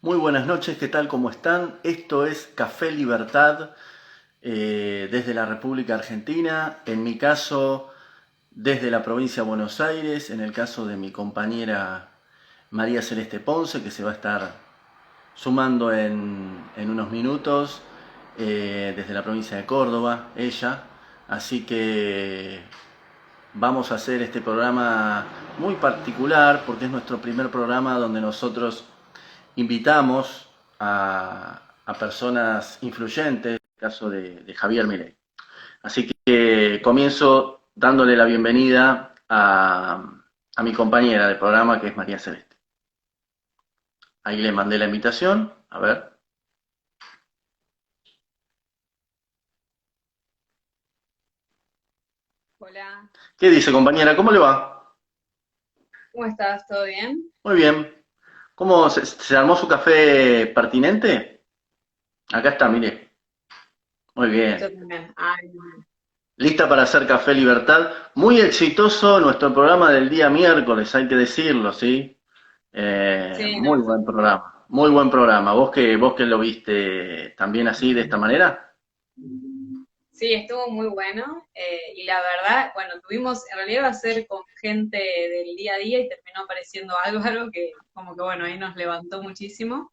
Muy buenas noches, ¿qué tal? ¿Cómo están? Esto es Café Libertad desde la República Argentina, en mi caso desde la provincia de Buenos Aires, en el caso de mi compañera María Celeste Ponce, que se va a estar sumando en unos minutos desde la provincia de Córdoba, ella. Así que vamos a hacer este programa muy particular porque es nuestro primer programa donde nosotros invitamos a personas influyentes, en el caso de Javier Milei. Así que comienzo dándole la bienvenida a mi compañera de programa, que es María Celeste. Ahí le mandé la invitación, a ver. Hola, ¿Qué dice, compañera? ¿Cómo le va? ¿cómo estás? ¿Todo bien? Muy bien. ¿Cómo se armó su café pertinente? Acá está, mire. Muy Yo bien. también. Ay, no. Lista para hacer Café Libertad. Muy exitoso nuestro programa del día miércoles, hay que decirlo, ¿sí? Sí, no, Muy buen programa, muy buen programa. ¿Vos que lo viste también así, de esta manera? sí, estuvo muy bueno. Y la verdad, bueno, en realidad iba a ser con gente del día a día y terminó apareciendo Álvaro, que como que bueno, ahí nos levantó muchísimo.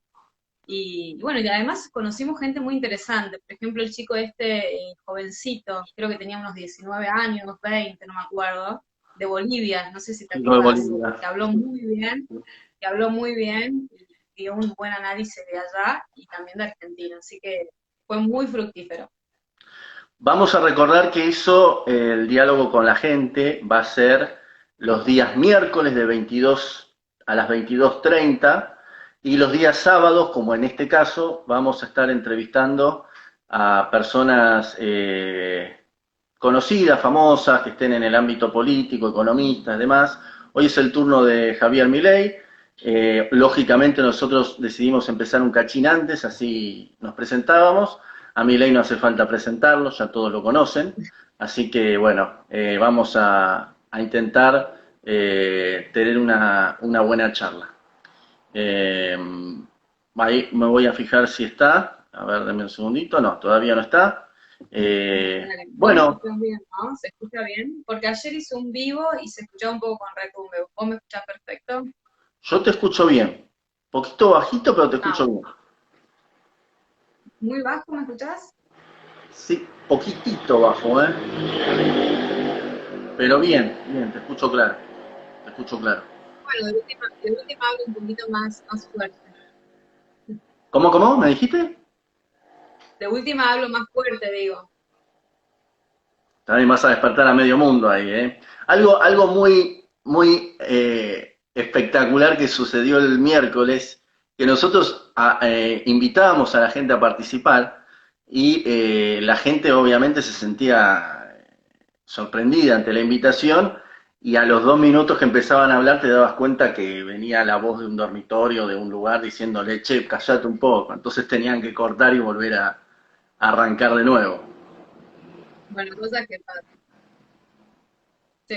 Y bueno, y además conocimos gente muy interesante. Por ejemplo, el chico este, jovencito, creo que tenía unos 19 años, 20, no me acuerdo, de Bolivia, no sé si te Chico de acordás, Bolivia. que habló muy bien y dio un buen análisis de allá y también de Argentina. Así que fue muy fructífero. Vamos a recordar que eso, el diálogo con la gente, va a ser los días miércoles de 22 a las 22:30 y los días sábados, como en este caso, vamos a estar entrevistando a personas conocidas, famosas, que estén en el ámbito político, economistas, demás. Hoy es el turno de Javier Milei. Lógicamente nosotros decidimos empezar un cachín antes, así nos presentábamos. A Milei no hace falta presentarlo, ya todos lo conocen. Así que bueno, vamos a intentar tener una buena charla. Eh, Ahí me voy a fijar si está. A ver, denme un segundito. No, todavía no está. Dale. Vos me Bueno, escuchás bien, ¿no? ¿Se escucha bien? Porque ayer hice un vivo y se escuchaba un poco con retumbe. ¿Vos me escuchás perfecto? yo te escucho bien. Poquito bajito, pero te Ah, escucho bien. muy bajo, ¿me escuchás? Sí, poquitito bajo, ¿eh? Pero bien, bien, te escucho claro. Te escucho claro. Bueno, de última hablo un poquito más fuerte. ¿Cómo? ¿Me dijiste? De última hablo más fuerte, digo. También vas a despertar a medio mundo ahí, ¿eh? Algo muy espectacular que sucedió el miércoles, que nosotros invitábamos a la gente a participar y la gente obviamente se sentía sorprendida ante la invitación y a los 2 minutos que empezaban a hablar te dabas cuenta que venía la voz de un dormitorio, de un lugar, diciéndole, che, callate un poco. Entonces tenían que cortar y volver a arrancar de nuevo. Bueno, cosas que pasan.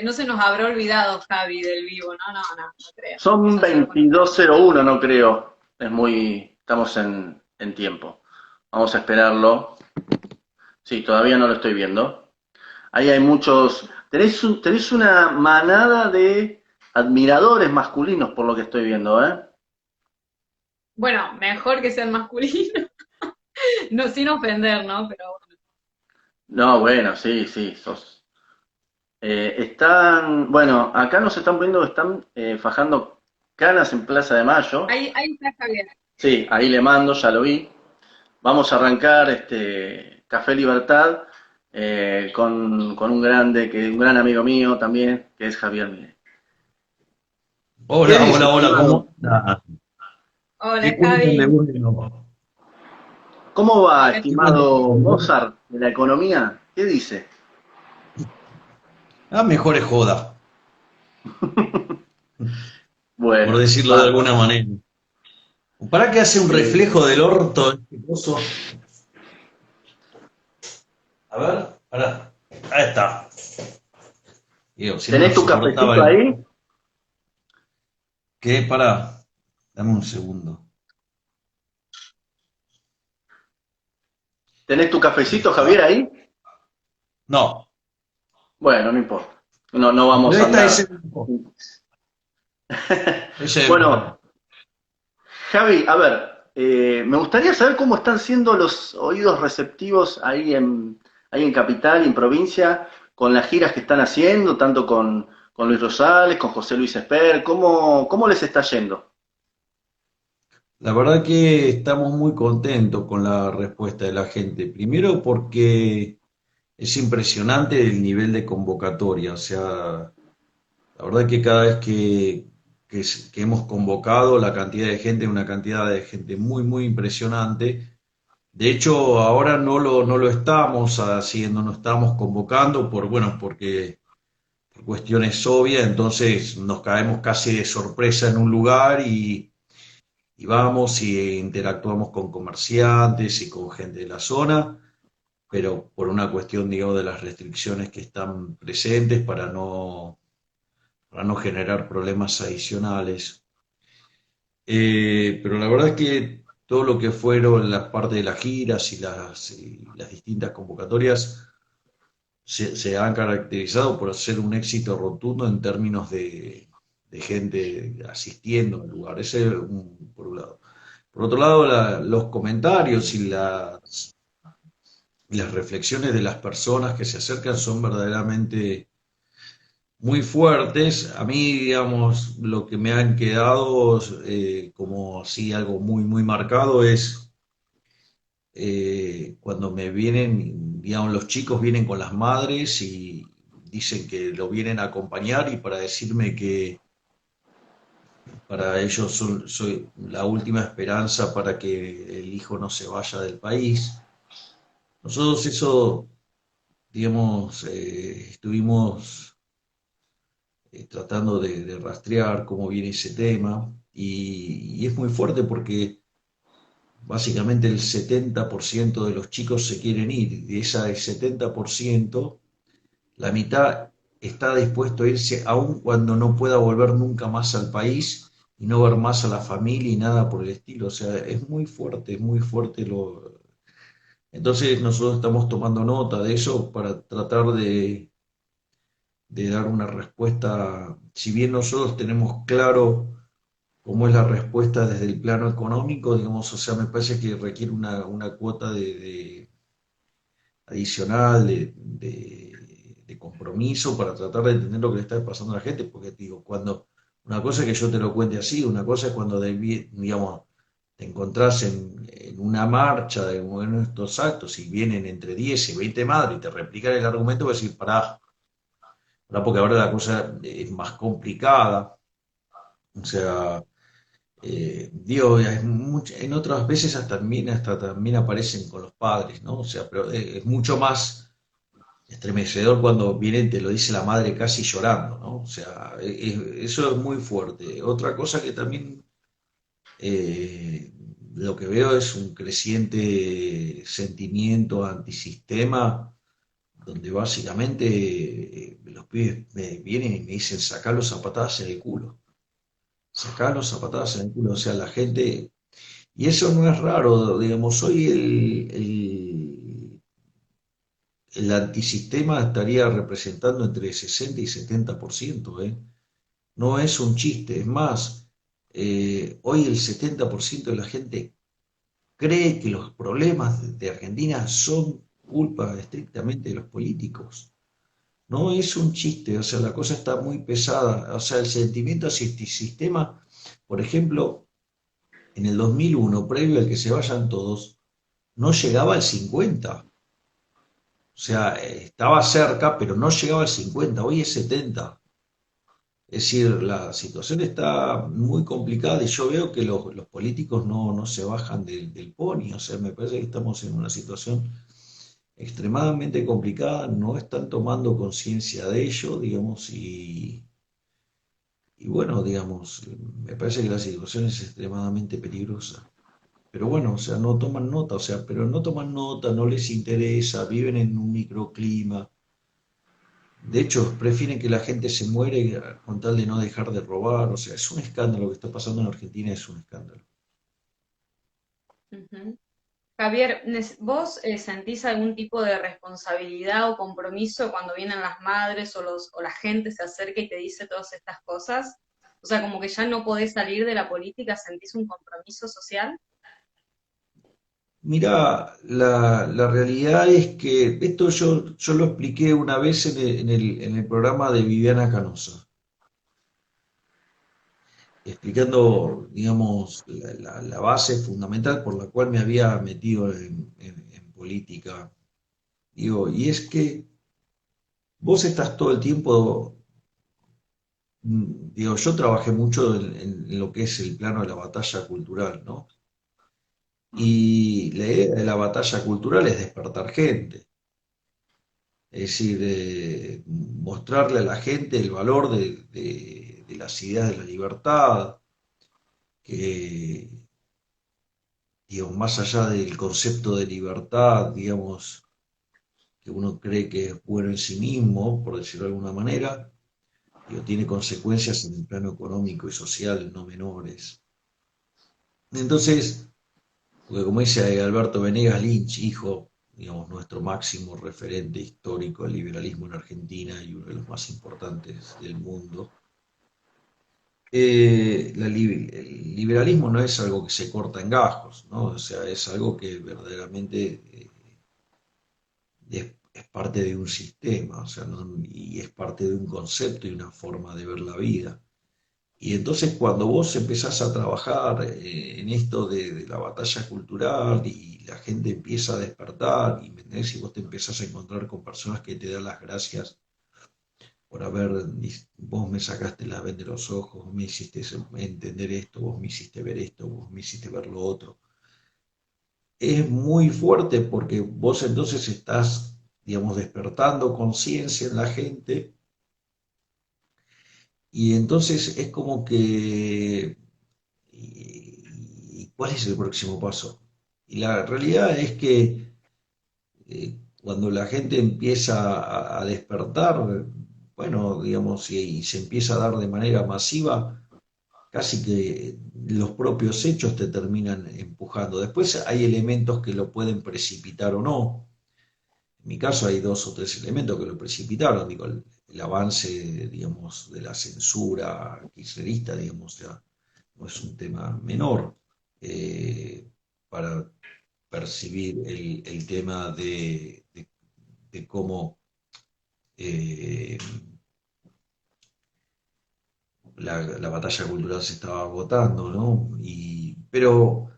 No se nos habrá olvidado Javi del vivo, no, no, no, no creo. Son Ya se lo conocemos. 22:01, no creo. Estamos en tiempo. Vamos a esperarlo. Sí, todavía no lo estoy viendo. Ahí hay muchos. Tenés una manada de admiradores masculinos por lo que estoy viendo, ¿eh? Bueno, mejor que sean masculinos, no, sin ofender, ¿no? Pero bueno. No, bueno, sí, sí, bueno, acá nos están poniendo que están fajando canas en Plaza de Mayo. Ahí está Javier. Sí, ahí le mando, ya lo vi. Vamos a arrancar este Café Libertad con un gran amigo mío también, que es Javier Milei. ¿Qué Hola, dice, hola, hola, estimado? ¿cómo estás? Hola, ¿Qué cuentan de Javi. bueno? ¿Cómo va, Acá estamos. estimado Mozart de la economía? ¿Qué dice? Ah, mejor es joda, por Bueno, decirlo de alguna bárbaro. manera. ¿Para qué hace un Sí. reflejo del orto este coso? A ver, pará. Ahí está. Digo, si no me ¿Tenés tu soportaba cafecito el... ahí? ¿Qué? Pará, dame un segundo. ¿Tenés tu cafecito, Javier, ahí? No, Bueno, no importa. No, no no vamos a está ese andar. grupo. Ese Bueno, Javi, a ver, me gustaría saber cómo están siendo los oídos receptivos ahí en Capital y en provincia, con las giras que están haciendo, tanto con Luis Rosales, con José Luis Esper, ¿cómo les está yendo? La verdad que estamos muy contentos con la respuesta de la gente. Primero porque es impresionante el nivel de convocatoria. O sea, la verdad que cada vez que hemos convocado la cantidad de gente, una cantidad de gente muy, muy impresionante. De hecho, ahora no lo estamos haciendo, no estamos convocando bueno, porque por cuestiones obvias, entonces nos caemos casi de sorpresa en un lugar y vamos y interactuamos con comerciantes y con gente de la zona, pero por una cuestión, digamos, de las restricciones que están presentes para no generar problemas adicionales. Pero la verdad es que todo lo que fueron las partes de las giras y las distintas convocatorias se han caracterizado por ser un éxito rotundo en términos de gente asistiendo al lugar. Ese es por un lado. Por otro lado, los comentarios y las reflexiones de las personas que se acercan son verdaderamente muy fuertes. A mí, digamos, lo que me han quedado como así algo muy, muy marcado es cuando me vienen, digamos, los chicos vienen con las madres y dicen que lo vienen a acompañar y para decirme que para ellos soy la última esperanza para que el hijo no se vaya del país. Nosotros eso, digamos, estuvimos tratando de rastrear cómo viene ese tema y es muy fuerte porque básicamente el 70% de los chicos se quieren ir y de ese 70%, la mitad está dispuesto a irse aun cuando no pueda volver nunca más al país y no ver más a la familia y nada por el estilo. O sea, es muy fuerte lo... Entonces nosotros estamos tomando nota de eso para tratar de dar una respuesta, si bien nosotros tenemos claro cómo es la respuesta desde el plano económico, digamos, o sea, me parece que requiere una cuota adicional de compromiso para tratar de entender lo que le está pasando a la gente, porque digo, cuando una cosa es que yo te lo cuente así, una cosa es cuando, digamos, te encontrás en una marcha de uno de estos actos y vienen entre 10 y 20 madres y te replican el argumento, vas a decir, pará, porque ahora la cosa es más complicada, o sea, digo, en otras veces hasta también aparecen con los padres, ¿no? O sea, pero es mucho más estremecedor cuando viene y te lo dice la madre casi llorando, ¿no? O sea, eso es muy fuerte. Otra cosa que también eh, lo que veo es un creciente sentimiento antisistema, donde básicamente los pibes me vienen y me dicen, sacá los zapatadas en el culo, sacá los zapatadas en el culo, o sea, la gente... Y eso no es raro, digamos, hoy el antisistema estaría representando entre 60 y 70%, ¿eh? No es un chiste, es más, hoy el 70% de la gente cree que los problemas de Argentina son culpa estrictamente de los políticos. No es un chiste, o sea, la cosa está muy pesada. O sea, el sentimiento antisistema, por ejemplo, en el 2001, previo al que se vayan todos, no llegaba al 50. O sea, estaba cerca, pero no llegaba al 50, hoy es 70. Es decir, la situación está muy complicada y yo veo que los políticos no se bajan del pony. O sea, me parece que estamos en una situación extremadamente complicada, no están tomando conciencia de ello, digamos, y bueno, digamos, me parece que la situación es extremadamente peligrosa. Pero bueno, o sea, no toman nota, o sea, pero no toman nota, no les interesa, viven en un microclima. De hecho, prefieren que la gente se muere con tal de no dejar de robar. O sea, es un escándalo lo que está pasando en Argentina, es un escándalo. Ujú. Javier, ¿vos sentís algún tipo de responsabilidad o compromiso cuando vienen las madres o la gente se acerca y te dice todas estas cosas? O sea, como que ya no podés salir de la política, ¿sentís un compromiso social? Mirá, la realidad es que esto yo lo expliqué una vez en el programa de Viviana Canosa, explicando, digamos, la base fundamental por la cual me había metido en política. Digo, y es que vos estás todo el tiempo, digo, yo trabajé mucho en lo que es el plano de la batalla cultural, ¿no? Y la idea de la batalla cultural es despertar gente. Es decir, mostrarle a la gente el valor de las ideas de la libertad, que, digamos, más allá del concepto de libertad, digamos, que uno cree que es bueno en sí mismo, por decirlo de alguna manera, digo, tiene consecuencias en el plano económico y social no menores. Entonces, porque como dice Alberto Venegas Lynch, hijo, digamos, nuestro máximo referente histórico del liberalismo en Argentina y uno de los más importantes del mundo, el liberalismo no es algo que se corta en gajos, ¿no? O sea, es algo que verdaderamente es parte de un sistema, o sea, y es parte de un concepto y una forma de ver la vida. Y entonces cuando vos empezás a trabajar en esto de la batalla cultural y la gente empieza a despertar, y, ¿me entendés? Y vos te empezás a encontrar con personas que te dan las gracias por haber, vos me sacaste la venda de los ojos, vos me hiciste entender esto, vos me hiciste ver esto, vos me hiciste ver lo otro. Es muy fuerte porque vos entonces estás, digamos, despertando conciencia en la gente y entonces es como que, ¿y cuál es el próximo paso? Y la realidad es que cuando la gente empieza a despertar, bueno, digamos, y se empieza a dar de manera masiva, casi que los propios hechos te terminan empujando. Después hay elementos que lo pueden precipitar o no. En mi caso hay dos o tres elementos que lo precipitaron, digo, el avance, digamos, de la censura kirchnerista, digamos, ya no es un tema menor para percibir el tema de cómo eh, la batalla cultural se estaba agotando, ¿no? Pero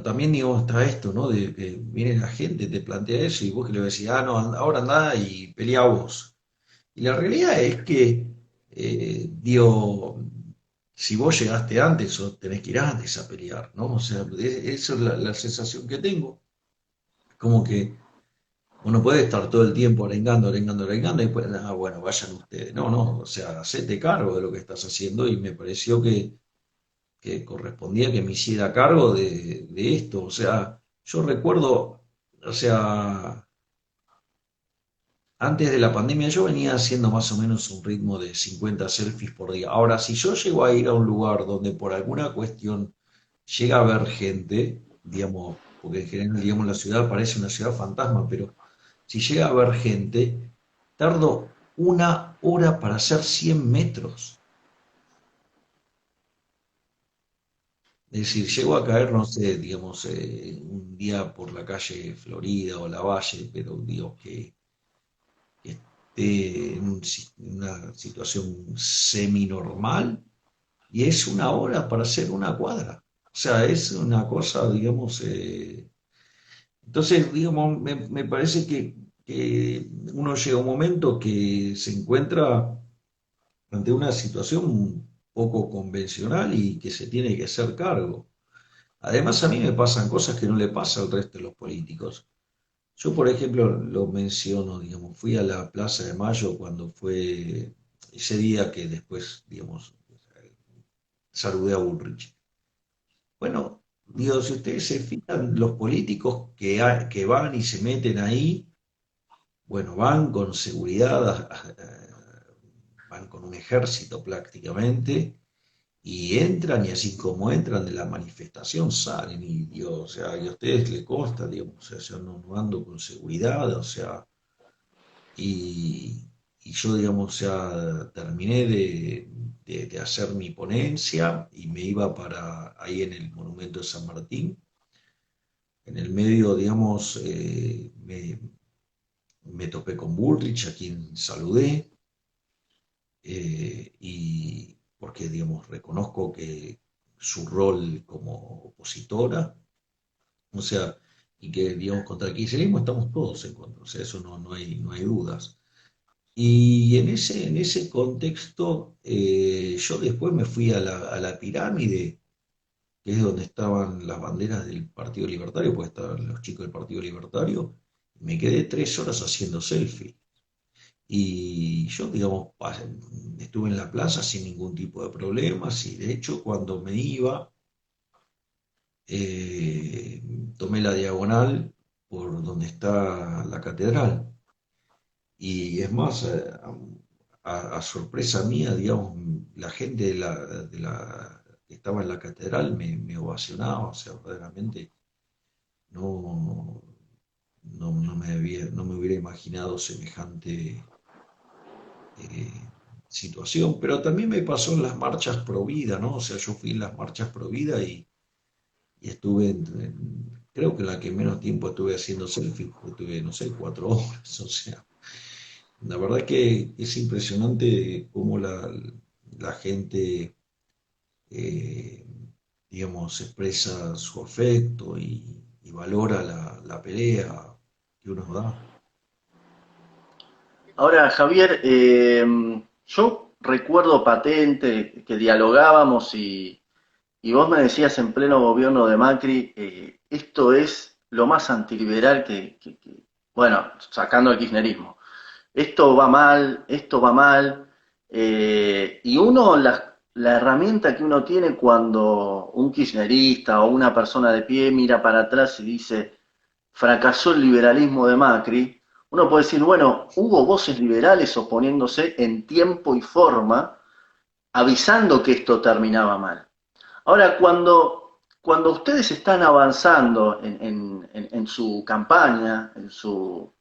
también, digo, está esto, ¿no? De que viene la gente, te plantea eso y vos que le decís, ah, no, ahora andá y pelea vos. Y la realidad es que, digo, si vos llegaste antes o tenés que ir antes a pelear, ¿no? O sea, esa es la sensación que tengo. Como que uno puede estar todo el tiempo arengando, arengando, arengando y después, ah, bueno, vayan ustedes. No, no, o sea, hacete cargo de lo que estás haciendo y me pareció que correspondía que me hiciera cargo de esto. O sea, yo recuerdo, o sea, antes de la pandemia yo venía haciendo más o menos un ritmo de 50 selfies por día. Ahora, si yo llego a ir a un lugar donde por alguna cuestión llega a haber gente, digamos, porque en general, digamos, la ciudad parece una ciudad fantasma, pero si llega a haber gente, tardo una hora para hacer 100 metros. Es decir, llego a caer, no sé, digamos, un día por la calle Florida o La Valle, pero digo que esté en una situación semi-normal y es una hora para hacer una cuadra. O sea, es una cosa, digamos, entonces, digamos, me parece que uno llega a un momento que se encuentra ante una situación poco convencional y que se tiene que hacer cargo. Además, a mí me pasan cosas que no le pasa al resto de los políticos. Yo, por ejemplo, lo menciono, digamos, fui a la Plaza de Mayo cuando fue ese día que después, digamos, saludé a Bullrich. Bueno, digo, si ustedes se fijan, los políticos que van y se meten ahí, bueno, van con seguridad, van con un ejército prácticamente, y entran, y así como entran de la manifestación salen, y digo, o sea, y a ustedes les consta, digamos, o sea, yo no ando con seguridad, o sea, y, y yo, digamos, o sea, terminé de hacer mi ponencia y me iba para ahí en el Monumento de San Martín. En el medio, digamos, me topé con Bullrich, a quien saludé, y porque, digamos, reconozco que su rol como opositora, o sea, y que, digamos, contra el kirchnerismo estamos todos en contra, o sea, eso no hay dudas. Y en ese contexto, yo después me fui a la pirámide, que es donde estaban las banderas del Partido Libertario, pues estaban los chicos del Partido Libertario, y me quedé 3 horas haciendo selfie. Y yo, digamos, estuve en la plaza sin ningún tipo de problemas, y de hecho cuando me iba, eh, tomé la diagonal por donde está la catedral. Y es más, a sorpresa mía, digamos, la gente que estaba en la catedral me ovacionaba, o sea, verdaderamente no, no me hubiera imaginado semejante eh, situación, pero también me pasó en las marchas pro vida, ¿no? O sea, yo fui en las marchas pro vida y estuve, creo que la que menos tiempo estuve haciendo selfie, porque tuve, no sé, 4 horas, o sea. La verdad que es impresionante cómo la gente, eh, digamos, expresa su afecto y valora la pelea que uno da. Ahora, Javier, yo recuerdo patente que dialogábamos y vos me decías en pleno gobierno de Macri, esto es lo más antiliberal bueno, sacando el kirchnerismo. Esto va mal, y uno, la herramienta que uno tiene cuando un kirchnerista o una persona de pie mira para atrás y dice, fracasó el liberalismo de Macri, uno puede decir, bueno, hubo voces liberales oponiéndose en tiempo y forma, avisando que esto terminaba mal. Ahora, cuando ustedes están avanzando en su campaña, en su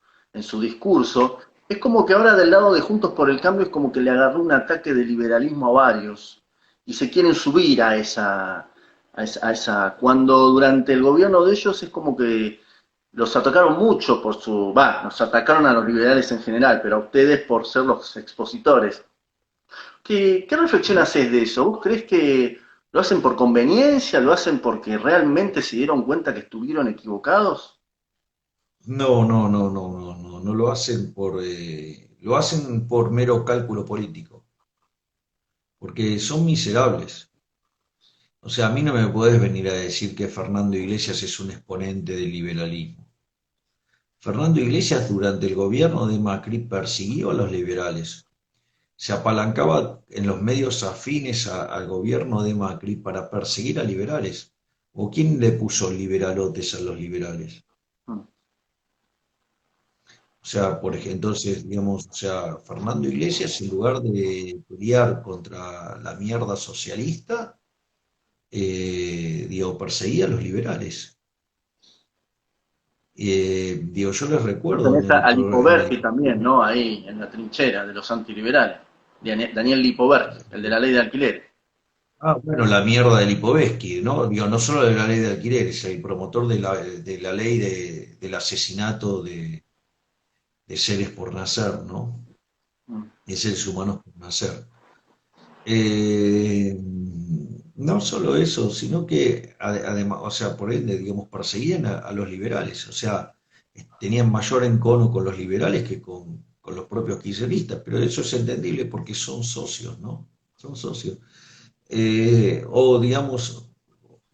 discurso, es como que ahora del lado de Juntos por el Cambio es como que le agarró un ataque de liberalismo a varios y se quieren subir cuando durante el gobierno de ellos es como que los atacaron mucho nos atacaron a los liberales en general, pero a ustedes por ser los expositores. ¿Qué reflexión haces de eso? ¿Vos crees que lo hacen por conveniencia? ¿Lo hacen porque realmente se dieron cuenta que estuvieron equivocados? No lo hacen por mero cálculo político, porque son miserables. O sea, a mí no me podés venir a decir que Fernando Iglesias es un exponente del liberalismo. Fernando Iglesias durante el gobierno de Macri persiguió a los liberales, se apalancaba en los medios afines al gobierno de Macri para perseguir a liberales. ¿O quién le puso liberalotes a los liberales? Mm. O sea, por ejemplo, entonces, digamos, o sea, Fernando Iglesias, en lugar de pelear contra la mierda socialista, digo, perseguía a los liberales. Digo, yo les Vos recuerdo tenés a en el. Lipoberti también, ¿no? Ahí, en la trinchera de los antiliberales. Daniel Lipoberti, el de la ley de alquileres. Ah, bueno, la mierda de Lipovetsky, ¿no? Digo, no solo de la ley de alquileres, el promotor de la ley del asesinato de seres por nacer, ¿no? Mm. De seres humanos por nacer. Eh, no solo eso, sino que además, o sea, por ende, digamos, perseguían a los liberales, o sea, tenían mayor encono con los liberales que con los propios kirchneristas, pero eso es entendible porque son socios, ¿no? Son socios. O digamos,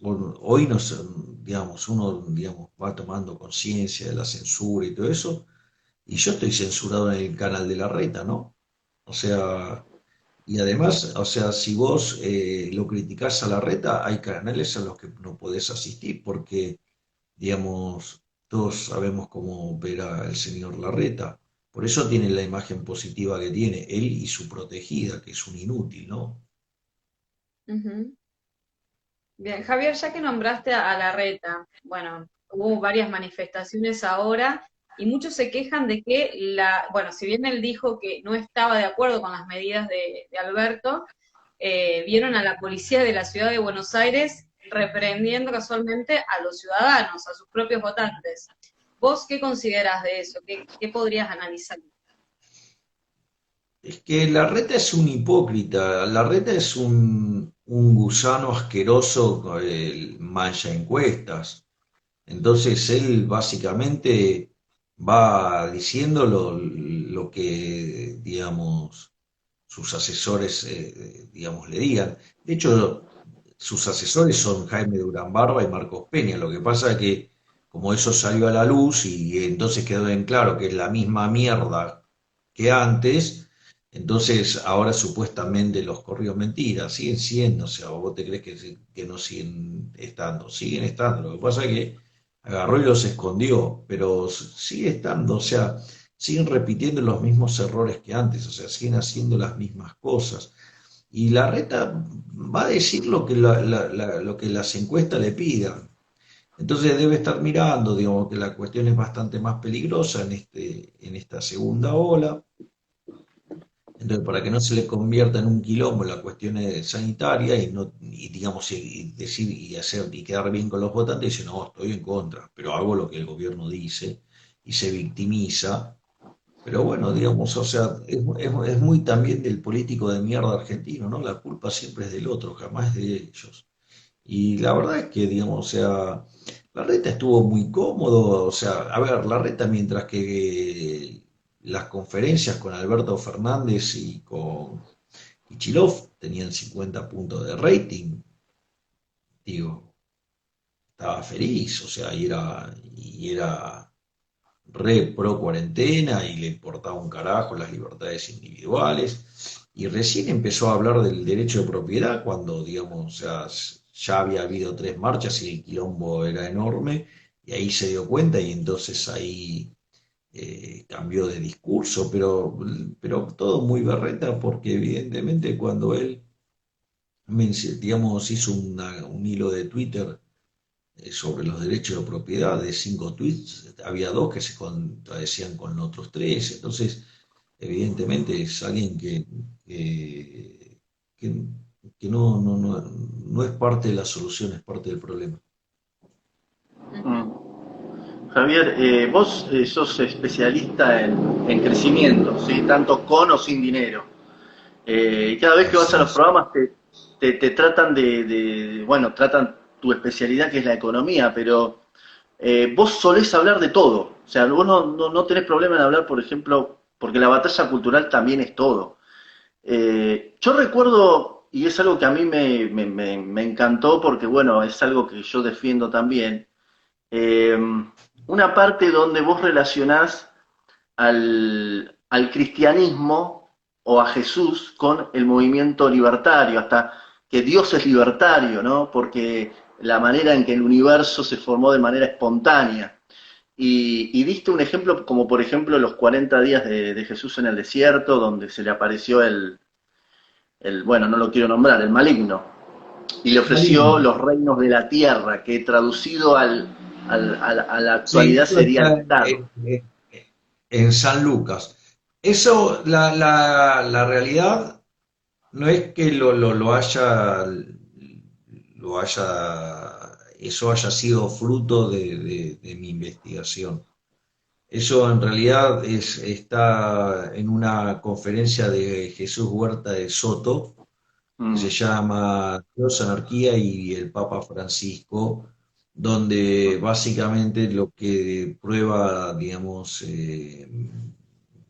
hoy nos, digamos, uno, digamos, va tomando conciencia de la censura y todo eso, y yo estoy censurado en el canal de la Reta, ¿no? O sea, y además, o sea, si vos lo criticás a la Reta, hay canales a los que no podés asistir porque, digamos, todos sabemos cómo opera el señor Larreta. Por eso tiene la imagen positiva que tiene, él y su protegida, que es un inútil, ¿no? Ujú. Bien, Javier, ya que nombraste a Larreta, bueno, hubo varias manifestaciones ahora y muchos se quejan de que bueno, si bien él dijo que no estaba de acuerdo con las medidas de Alberto, vieron a la policía de la ciudad de Buenos Aires reprendiendo casualmente a los ciudadanos, a sus propios votantes. ¿Vos qué considerás de eso? ¿Qué podrías analizar? Es que Larreta es un hipócrita, Larreta es un gusano asqueroso, mancha encuestas. Entonces él básicamente va diciendo lo que, digamos, sus asesores, digamos, le digan. De hecho, sus asesores son Jaime Durán Barba y Marcos Peña. Lo que pasa es que como eso salió a la luz y entonces quedó en claro que es la misma mierda que antes, entonces ahora supuestamente los corridos mentiras siguen siendo, o sea, vos te crees que no siguen estando. Lo que pasa es que agarró y los escondió, pero sigue estando, o sea, siguen repitiendo los mismos errores que antes, o sea, siguen haciendo las mismas cosas. Y la reta va a decir lo que, lo que las encuestas le pidan. Entonces debe estar mirando, digamos, que la cuestión es bastante más peligrosa en esta segunda ola. Entonces, para que no se le convierta en un quilombo la cuestión sanitaria y no, y digamos, y decir y hacer y quedar bien con los votantes, dice, no, estoy en contra, pero hago lo que el gobierno dice y se victimiza. Pero bueno, digamos, o sea, es muy también del político de mierda argentino, ¿no? La culpa siempre es del otro, jamás de ellos. Y la verdad es que, digamos, o sea, Larreta estuvo muy cómodo, o sea, a ver, Larreta mientras que las conferencias con Alberto Fernández y con Kichilov tenían 50 puntos de rating, digo, estaba feliz, o sea, y era re pro cuarentena y le importaba un carajo las libertades individuales. Y recién empezó a hablar del derecho de propiedad cuando, digamos, o sea, ya había habido 3 marchas y el quilombo era enorme. Y ahí se dio cuenta y entonces ahí cambió de discurso, pero todo muy berreta porque evidentemente cuando él, digamos, hizo un hilo de Twitter sobre los derechos de propiedad de 5 tweets, había dos que se contradecían con otros tres, entonces evidentemente es alguien que, que no es parte de la solución, es parte del problema. Ujú. Mm. Javier, vos sos especialista en crecimiento, ¿sí? Tanto con o sin dinero. Y cada vez que vas a Así los es. programas te tratan bueno, tratan tu especialidad que es la economía, pero vos solés hablar de todo. O sea, vos no tenés problema en hablar, por ejemplo, porque la batalla cultural también es todo. Yo recuerdo, y es algo que a mí me encantó porque, bueno, es algo que yo defiendo también, eh, una parte donde vos relacionás al cristianismo o a Jesús con el movimiento libertario, hasta que Dios es libertario, ¿no? Porque la manera en que el universo se formó de manera espontánea. Y diste un ejemplo como por ejemplo los 40 días de Jesús en el desierto, donde se le apareció bueno, no lo quiero nombrar, el maligno, y le ofreció Maligno. los reinos de la tierra, que traducido a la Sí, actualidad eso sería el está Estado. en San Lucas. Eso, la realidad no es que eso haya sido fruto de mi investigación. Eso en realidad está en una conferencia de Jesús Huerta de Soto, que se Mm, llama Dios, Anarquía y el Papa Francisco, donde mm, básicamente lo que prueba, digamos,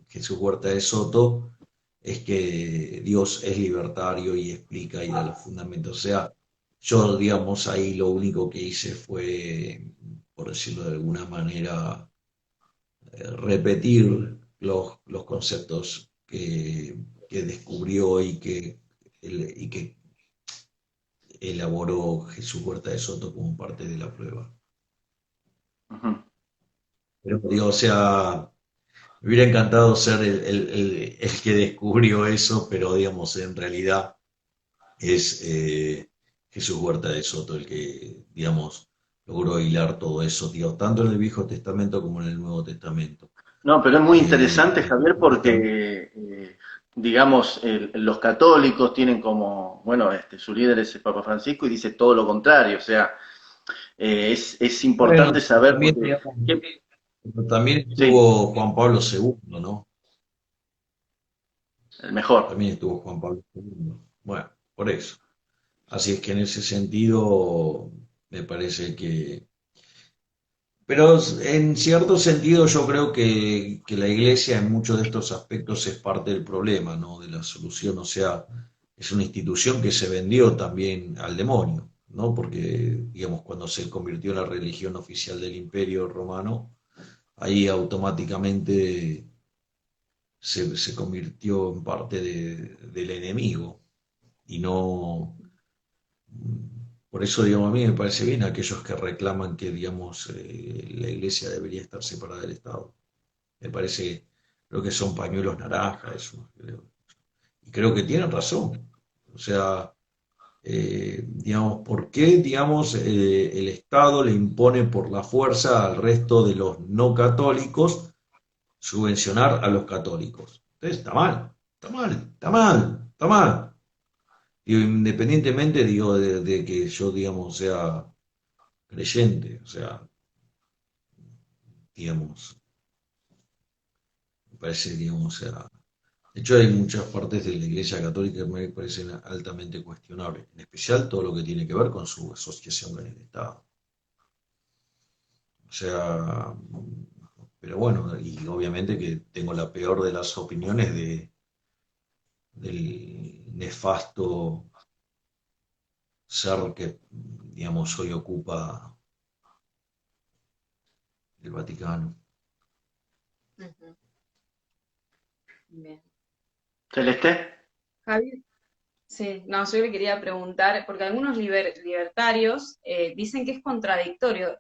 Jesús Huerta de Soto es que Dios es libertario y explica y da los fundamentos. O sea, yo, digamos, ahí lo único que hice fue, por decirlo de alguna manera, repetir los conceptos que descubrió y que elaboró Jesús Huerta de Soto como parte de la prueba. ujú. Pero digo, o sea, me hubiera encantado ser el que descubrió eso, pero digamos, en realidad es Jesús Huerta de Soto el que, digamos, logró hilar todo eso, digamos, tanto en el Viejo Testamento como en el Nuevo Testamento. No, pero es muy interesante, Y Javier, porque, digamos, los católicos tienen como, bueno, su líder es el Papa Francisco y dice todo lo contrario, o sea, es bueno, importante saber también, porque, digamos, pero también sí, estuvo Juan Pablo II, ¿no? el mejor. También estuvo Juan Pablo II. Bueno, por eso. Así es que en ese sentido me parece que... Pero en cierto sentido yo creo que la iglesia en muchos de estos aspectos es parte del problema, ¿no? De la solución. O sea, es una institución que se vendió también al demonio, ¿no? Porque, digamos, cuando se convirtió en la religión oficial del Imperio Romano, ahí automáticamente se convirtió en parte del enemigo y no... Por eso, digamos, a mí me parece bien aquellos que reclaman que, digamos, la iglesia debería estar separada del Estado. Me parece, creo que son pañuelos naranjas, eso. Y creo que tienen razón. O sea, digamos, ¿por qué, digamos, el Estado le impone por la fuerza al resto de los no católicos subvencionar a los católicos? Entonces, está mal, está mal, está mal, está mal. Digo, independientemente, digo, de que yo, digamos, sea creyente, o sea, digamos, me parece, digamos, o sea, de hecho hay muchas partes de la Iglesia Católica que me parecen altamente cuestionables, en especial todo lo que tiene que ver con su asociación con el Estado. O sea, pero bueno, y obviamente que tengo la peor de las opiniones del nefasto ser que, digamos, hoy ocupa el Vaticano. Ujú. Bien. Celeste. Javi, sí, no, yo le quería preguntar, porque algunos libertarios dicen que es contradictorio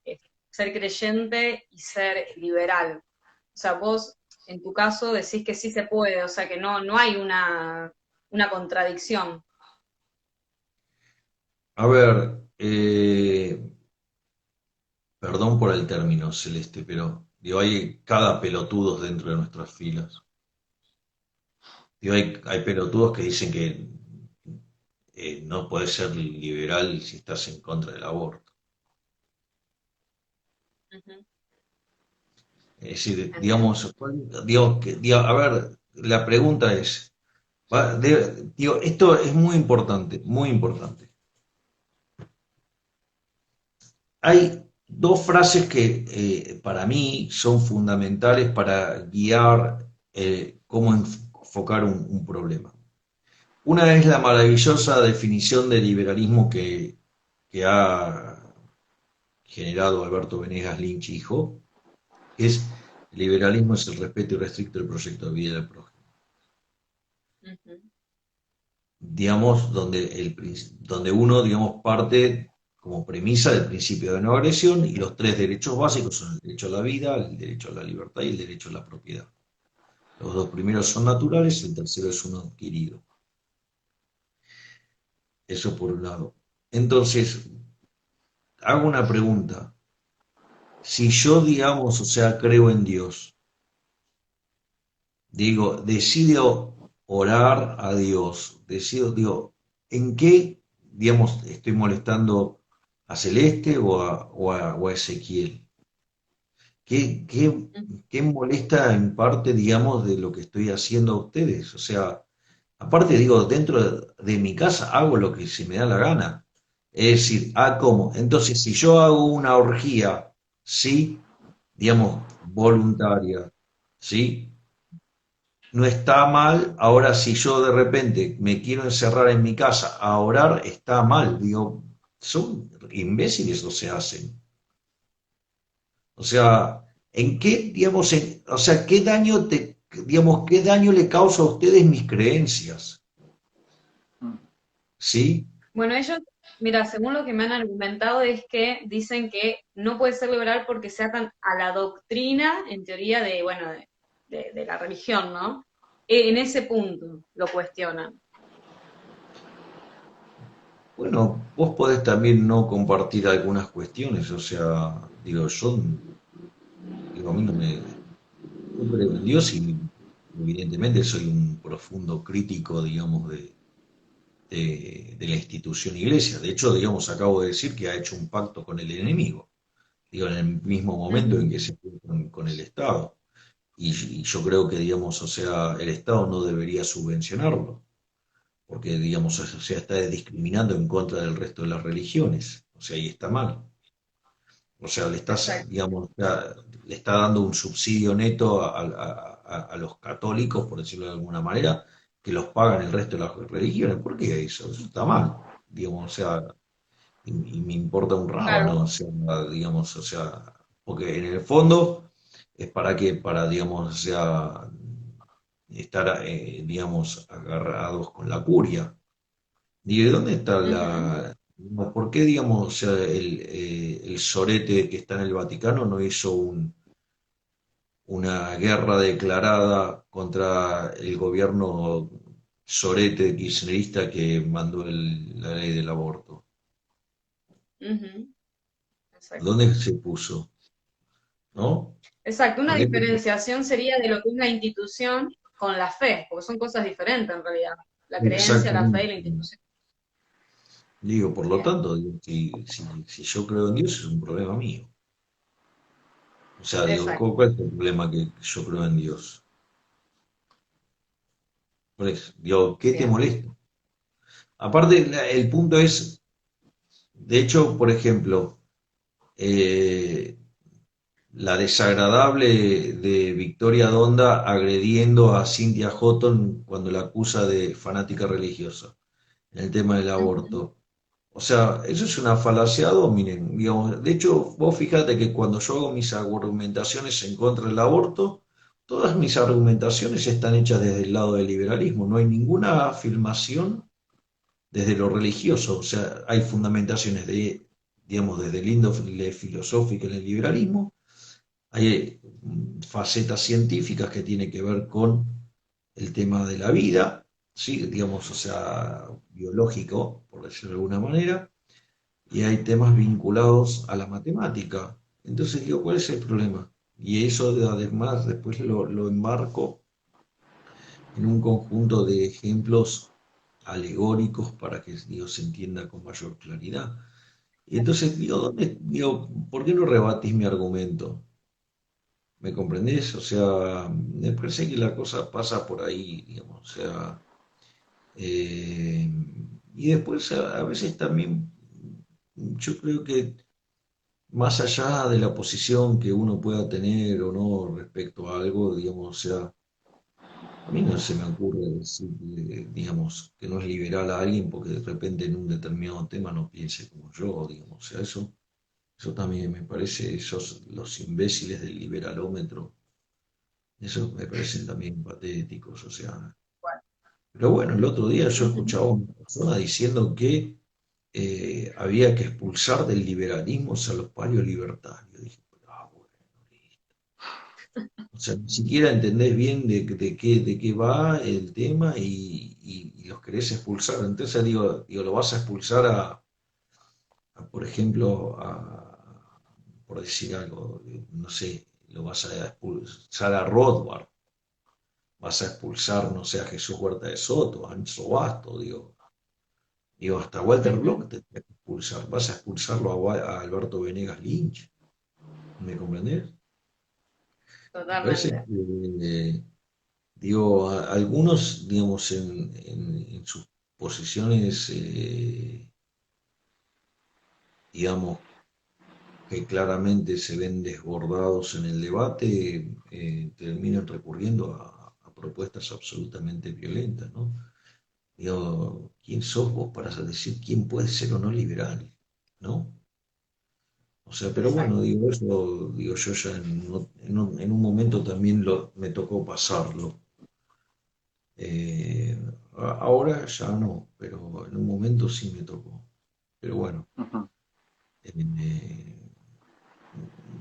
ser creyente y ser liberal. O sea, vos en tu caso decís que sí se puede, o sea, que no hay una contradicción. A ver, perdón por el término, Celeste, pero digo, hay cada pelotudos dentro de nuestras filas. Digo, hay pelotudos que dicen que no puedes ser liberal si estás en contra del aborto. Ujú. Es decir, Entiendo. digamos, a ver, la pregunta es, digo, esto es muy importante. Hay dos frases que para mí son fundamentales para guiar cómo enfocar un problema. Una es la maravillosa definición de liberalismo que ha generado Alberto Venegas Lynch, hijo, que es: el liberalismo es el respeto irrestricto del proyecto de vida del prójimo. Ujú. Digamos, donde uno, digamos, parte como premisa del principio de no agresión y los tres derechos básicos son el derecho a la vida, el derecho a la libertad y el derecho a la propiedad. Los dos primeros son naturales, el tercero es uno adquirido. Eso por un lado. Entonces, hago una pregunta. Si yo, digamos, o sea, creo en Dios, digo, decido orar a Dios, decido, digo, ¿en qué, digamos, estoy molestando a Celeste o a Ezequiel? ¿Qué molesta en parte, digamos, de lo que estoy haciendo a ustedes? O sea, aparte, digo, dentro de mi casa hago lo que se me da la gana. Es decir, ¿cómo? Entonces, si yo hago una orgía, ¿sí? Digamos, voluntaria, ¿sí? No está mal. Ahora, si yo de repente me quiero encerrar en mi casa a orar, está mal. Digo, son imbéciles o se hacen. O sea, ¿en qué, digamos, o sea, qué daño digamos, qué daño le causa a ustedes mis creencias? ¿Sí? Bueno, ellos, mira, según lo que me han argumentado es que dicen que no puede ser liberal porque se atan a la doctrina, en teoría, de, bueno, de la religión, ¿no? En ese punto lo cuestionan. Bueno, vos podés también no compartir algunas cuestiones, o sea, digo, digo, a mí no me, yo creo en Dios y evidentemente soy un profundo crítico, digamos, de la institución iglesia. De hecho, digamos, acabo de decir que ha hecho un pacto con el enemigo, digo, en el mismo momento en Ujú. que se fue con el Estado. Y yo creo que, digamos, o sea, el Estado no debería subvencionarlo, porque, digamos, o sea, está discriminando en contra del resto de las religiones, o sea, ahí está mal. O sea, Exacto. digamos, le está dando un subsidio neto a los católicos, por decirlo de alguna manera, que los pagan el resto de las religiones. ¿Por qué eso? Eso está mal, digamos, o sea, y me importa un Claro, rábano, o sea, digamos, o sea, porque en el fondo es para que, para, digamos, o sea, estar, digamos, agarrados con la curia. ¿Y de dónde está ujú, por qué, digamos, o sea, el sorete que está en el Vaticano no hizo una guerra declarada contra el gobierno sorete kirchnerista que mandó la ley del aborto? ujú, exacto. ¿Dónde se puso? ¿No? Exacto, una ¿Por qué? diferenciación sería de lo que es la institución con la fe, porque son cosas diferentes en realidad. La creencia, la fe y la Exactamente. institución. Digo, por lo Bien, tanto, digo, si yo creo en Dios es un problema mío. O sea, digo, exacto. ¿cuál es el problema que yo creo en Dios? ¿Cuál es? Digo, ¿qué te Bien. molesta? Aparte, el punto es, de hecho, por ejemplo, eh, la desagradable de Victoria Donda agrediendo a Cynthia Houghton cuando la acusa de fanática religiosa en el tema del Ujú, aborto. O sea, eso es una falacia ad hominem, digamos. De hecho, vos fíjate que cuando yo hago mis argumentaciones en contra del aborto, todas mis argumentaciones están hechas desde el lado del liberalismo. No hay ninguna afirmación desde lo religioso. O sea, hay fundamentaciones digamos, desde el índole filosófico en el liberalismo. Hay facetas científicas que tienen que ver con el tema de la vida, ¿sí? Digamos, o sea, biológico, por decirlo de alguna manera, y hay temas vinculados a la matemática. Entonces digo, ¿cuál es el problema? Y eso además después lo enmarco en un conjunto de ejemplos alegóricos para que Dios se entienda con mayor claridad. Y entonces digo, digo, ¿por qué no rebatís mi argumento? ¿Me comprendés? O sea, me parece que la cosa pasa por ahí, digamos, o sea, eh, y después a veces también yo creo que más allá de la posición que uno pueda tener o no respecto a algo, digamos, o sea, a mí no se me ocurre decir, digamos, que no es liberal a alguien porque de repente en un determinado tema no piense como yo, digamos, o sea, eso también me parece, esos, los imbéciles del liberalómetro, eso me parecen también patéticos, o sea. bueno, Pero bueno, el otro día yo ujú. escuchaba a una persona diciendo que había que expulsar del liberalismo a los parios libertarios. Dije, bueno, listo. O sea, ni siquiera entendés bien de qué va el tema y los querés expulsar. Entonces digo, lo vas a expulsar por ejemplo, por decir algo, no sé, lo vas a expulsar a Rothbard, vas a expulsar, no sé, a Jesús Huerta de Soto, a Enzo Basto, digo, hasta Walter Ujú, Block te tiene que expulsar, vas a expulsarlo a Alberto Venegas Lynch, ¿me comprendés? Me parece totalmente. que, digo, algunos, digamos, en sus posiciones, digamos, que claramente se ven desbordados en el debate, terminan recurriendo a propuestas absolutamente violentas, ¿no? Digo, ¿quién sos vos para decir quién puede ser o no liberal? ¿No? O sea, pero bueno, Exacto. digo, eso, digo, yo ya en un momento también me tocó pasarlo. Eh, ahora ya no, pero en un momento sí me tocó. Pero bueno, ujú. eh,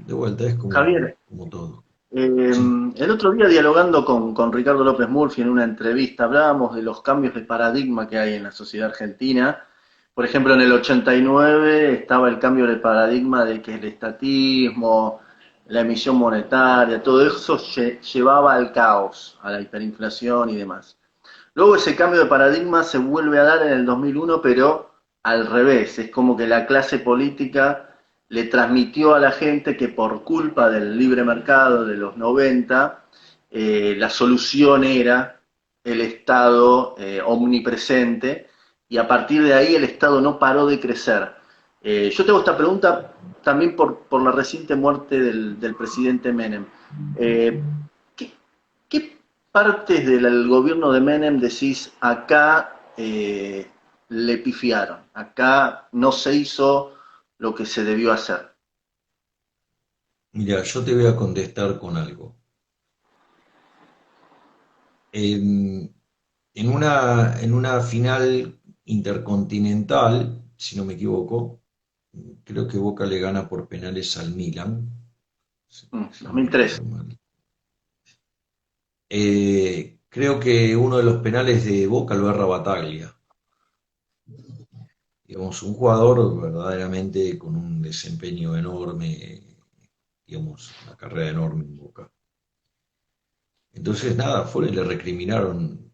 de vuelta es como, Javier, como todo. eh, Sí. el otro día dialogando con Ricardo López Murphy en una entrevista hablábamos de los cambios de paradigma que hay en la sociedad argentina Por ejemplo, en el 89 estaba el cambio de paradigma de que el estatismo, la emisión monetaria, todo eso llevaba al caos, a la hiperinflación y demás. Luego ese cambio de paradigma se vuelve a dar en el 2001, pero al revés. Es como que la clase política le transmitió a la gente que por culpa del libre mercado de los 90, la solución era el Estado omnipresente, y a partir de ahí el Estado no paró de crecer. Yo tengo esta pregunta también por la reciente muerte del presidente Menem. Eh, ¿qué, ¿Qué partes del gobierno de Menem decís acá le pifiaron, acá no se hizo lo que se debió hacer? Mira, yo te voy a contestar con algo. En, en una final intercontinental, si no me equivoco, creo que Boca le gana por penales al Milan, si no recuerdo 2003. mal. Creo que uno de los penales de Boca lo erra Bataglia. Digamos, un jugador verdaderamente con un desempeño enorme, digamos, una carrera enorme en Boca. Entonces, nada, fueron y le recriminaron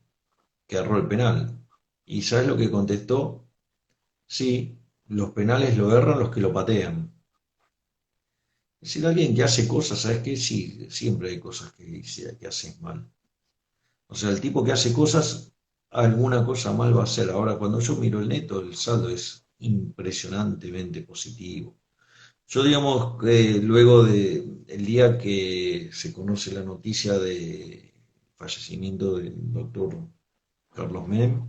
que erró el penal. ¿Y sabes lo que contestó? Sí, los penales lo erran los que lo patean. Es decir, alguien que hace cosas, ¿sabes qué? Sí, siempre hay cosas que haces mal. O sea, el tipo que hace cosas, alguna cosa mal va a hacer. Ahora, cuando yo miro el neto, el saldo es impresionantemente positivo. Yo, digamos, que luego el día que se conoce la noticia de fallecimiento del doctor Carlos Menem,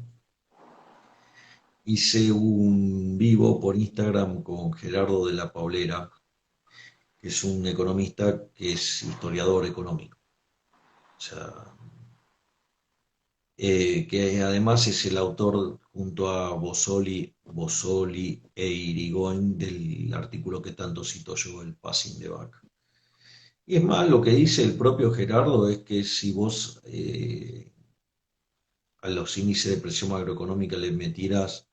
hice un vivo por Instagram con Gerardo de la Paulera, que es un economista que es historiador económico. O sea, que además es el autor junto a Bossoli e Irigoyen del artículo que tanto cito yo, el Passing the Buck. Y es más, lo que dice el propio Gerardo es que si vos a los índices de presión macroeconómica le metieras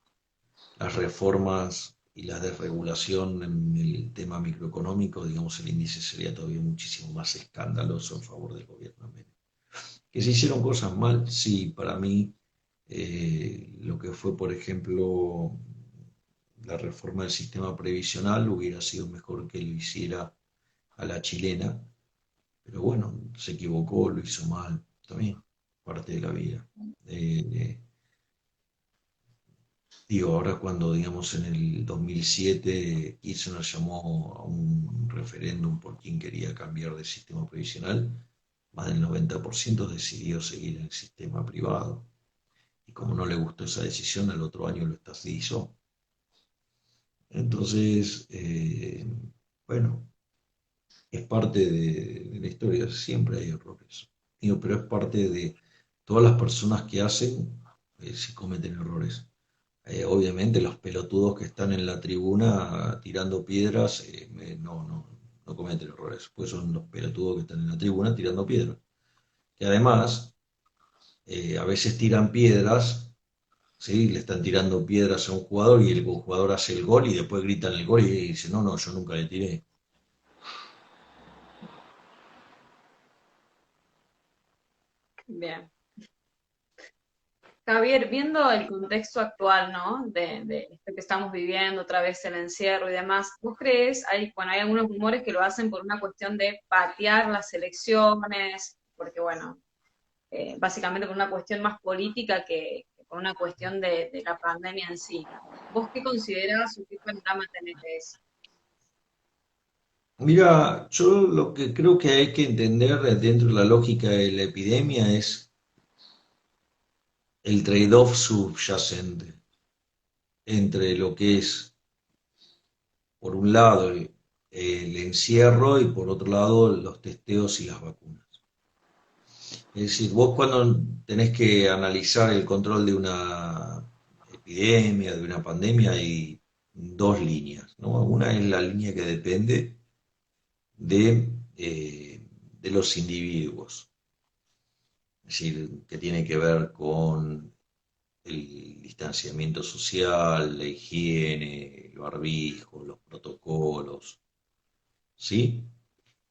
las reformas y la desregulación en el tema microeconómico, digamos, el índice sería todavía muchísimo más escandaloso en favor del gobierno de Menem. Que se hicieron cosas mal, sí, para mí lo que fue, por ejemplo, la reforma del sistema previsional hubiera sido mejor que lo hiciera a la chilena, pero bueno, se equivocó, lo hizo mal, también, parte de la vida. Eh, Digo, ahora cuando, digamos, en el 2007 Kirchner llamó a un referéndum por quien quería cambiar de sistema previsional, más del 90% decidió seguir en el sistema privado. Y como no le gustó esa decisión, al otro año lo estatizó. Entonces, bueno, es parte de la historia, siempre hay errores. Digo, pero es parte de todas las personas que hacen, si cometen errores. Obviamente los pelotudos que están en la tribuna tirando piedras no cometen errores, pues son los pelotudos que están en la tribuna tirando piedras. Que además a veces tiran piedras, ¿sí? Le están tirando piedras a un jugador y el jugador hace el gol y después gritan el gol y dice, no, no, yo nunca le tiré. Bien. Javier, viendo el contexto actual, ¿no? De esto que estamos viviendo, otra vez el encierro y demás, ¿vos crees? Bueno, hay algunos rumores que lo hacen por una cuestión de patear las elecciones, porque bueno, básicamente por una cuestión más política que por una cuestión de la pandemia en sí. ¿Vos qué considerás o qué panorama tenés de eso? Mira, yo lo que creo que hay que entender dentro de la lógica de la epidemia es el trade-off subyacente entre lo que es por un lado el encierro y por otro lado los testeos y las vacunas. Es decir, vos cuando tenés que analizar el control de una epidemia, de una pandemia, hay dos líneas, ¿no? Una es la línea que depende de los individuos, es decir, que tiene que ver con el distanciamiento social, la higiene, el barbijo, los protocolos, ¿sí?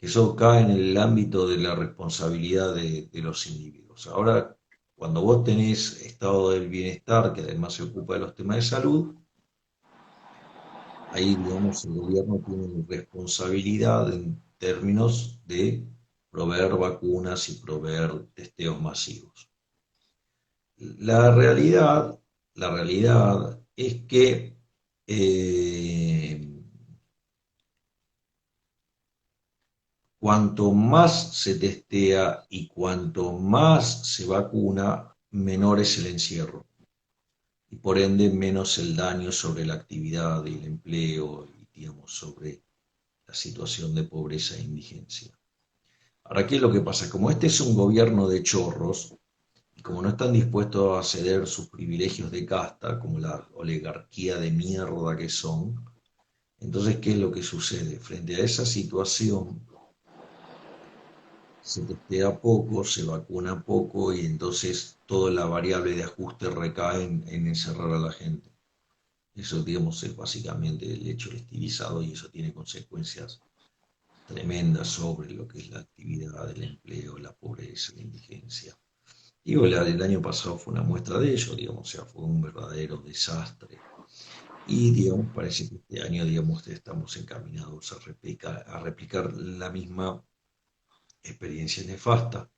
Eso cae en el ámbito de la responsabilidad de los individuos. Ahora, cuando vos tenés estado del bienestar, que además se ocupa de los temas de salud, ahí, digamos, el gobierno tiene responsabilidad en términos de proveer vacunas y proveer testeos masivos. La realidad, la realidad es que eh, cuanto más se testea y cuanto más se vacuna, menor es el encierro y por ende menos el daño sobre la actividad y el empleo y, digamos, sobre la situación de pobreza e indigencia. Ahora, ¿qué es lo que pasa? Como este es un gobierno de chorros, y como no están dispuestos a ceder sus privilegios de casta, como la oligarquía de mierda que son, entonces, ¿qué es lo que sucede? Frente a esa situación, se testea poco, se vacuna poco y entonces toda la variable de ajuste recae en encerrar a la gente. Eso, digamos, es básicamente el hecho estilizado y eso tiene consecuencias tremendas sobre lo que es la actividad, el empleo, la pobreza, la indigencia. Digo, la del año pasado fue una muestra de ello, digamos, o sea, fue un verdadero desastre. Y, digamos, parece que este año, digamos, estamos encaminados a replicar la misma experiencia nefasta.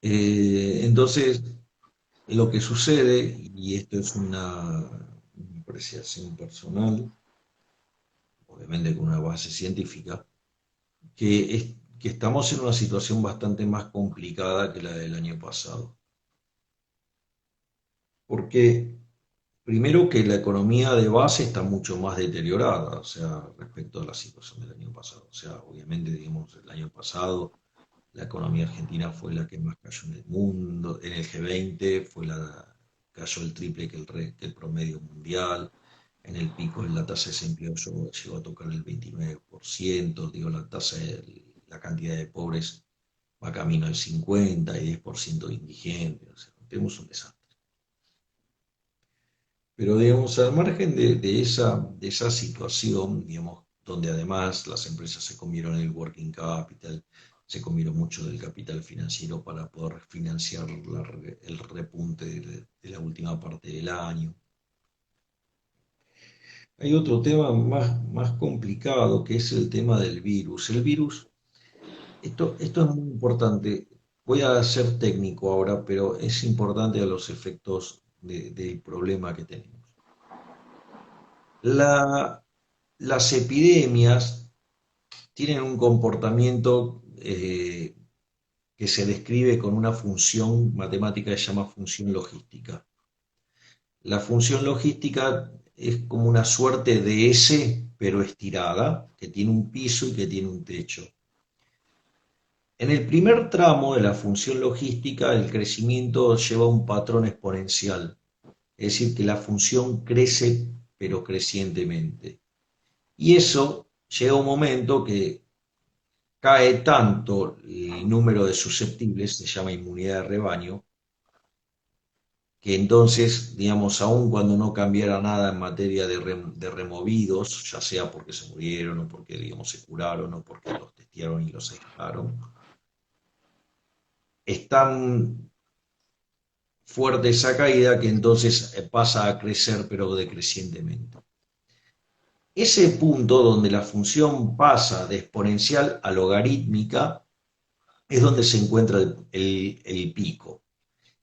Entonces, lo que sucede, y esto es una apreciación personal, obviamente con una base científica, que estamos en una situación bastante más complicada que la del año pasado. Porque primero que la economía de base está mucho más deteriorada, o sea, respecto a la situación del año pasado. O sea, obviamente, digamos, el año pasado la economía argentina fue la que más cayó en el mundo, en el G20 cayó el triple que el promedio mundial, en el pico de la tasa de desempleo llegó a tocar el 29%, digo, la cantidad de pobres va camino al 50 y 10% de indigentes, o sea, tenemos un desastre. Pero, digamos, al margen de esa situación, digamos, donde además las empresas se comieron el working capital, se comieron mucho del capital financiero para poder financiar el repunte de la última parte del año. Hay otro tema más complicado que es el tema del virus. El virus, esto es muy importante. Voy a ser técnico ahora, pero es importante a los efectos del problema que tenemos. La, las epidemias tienen un comportamiento que se describe con una función matemática que se llama función logística. La función logística es como una suerte de S, pero estirada, que tiene un piso y que tiene un techo. En el primer tramo de la función logística, el crecimiento lleva un patrón exponencial, es decir, que la función crece, pero crecientemente. Y eso llega un momento que cae tanto el número de susceptibles, se llama inmunidad de rebaño, que entonces, digamos, aun cuando no cambiara nada en materia de removidos, ya sea porque se murieron o porque, digamos, se curaron o porque los testearon y los aislaron, es tan fuerte esa caída que entonces pasa a crecer pero decrecientemente. Ese punto donde la función pasa de exponencial a logarítmica es donde se encuentra el pico.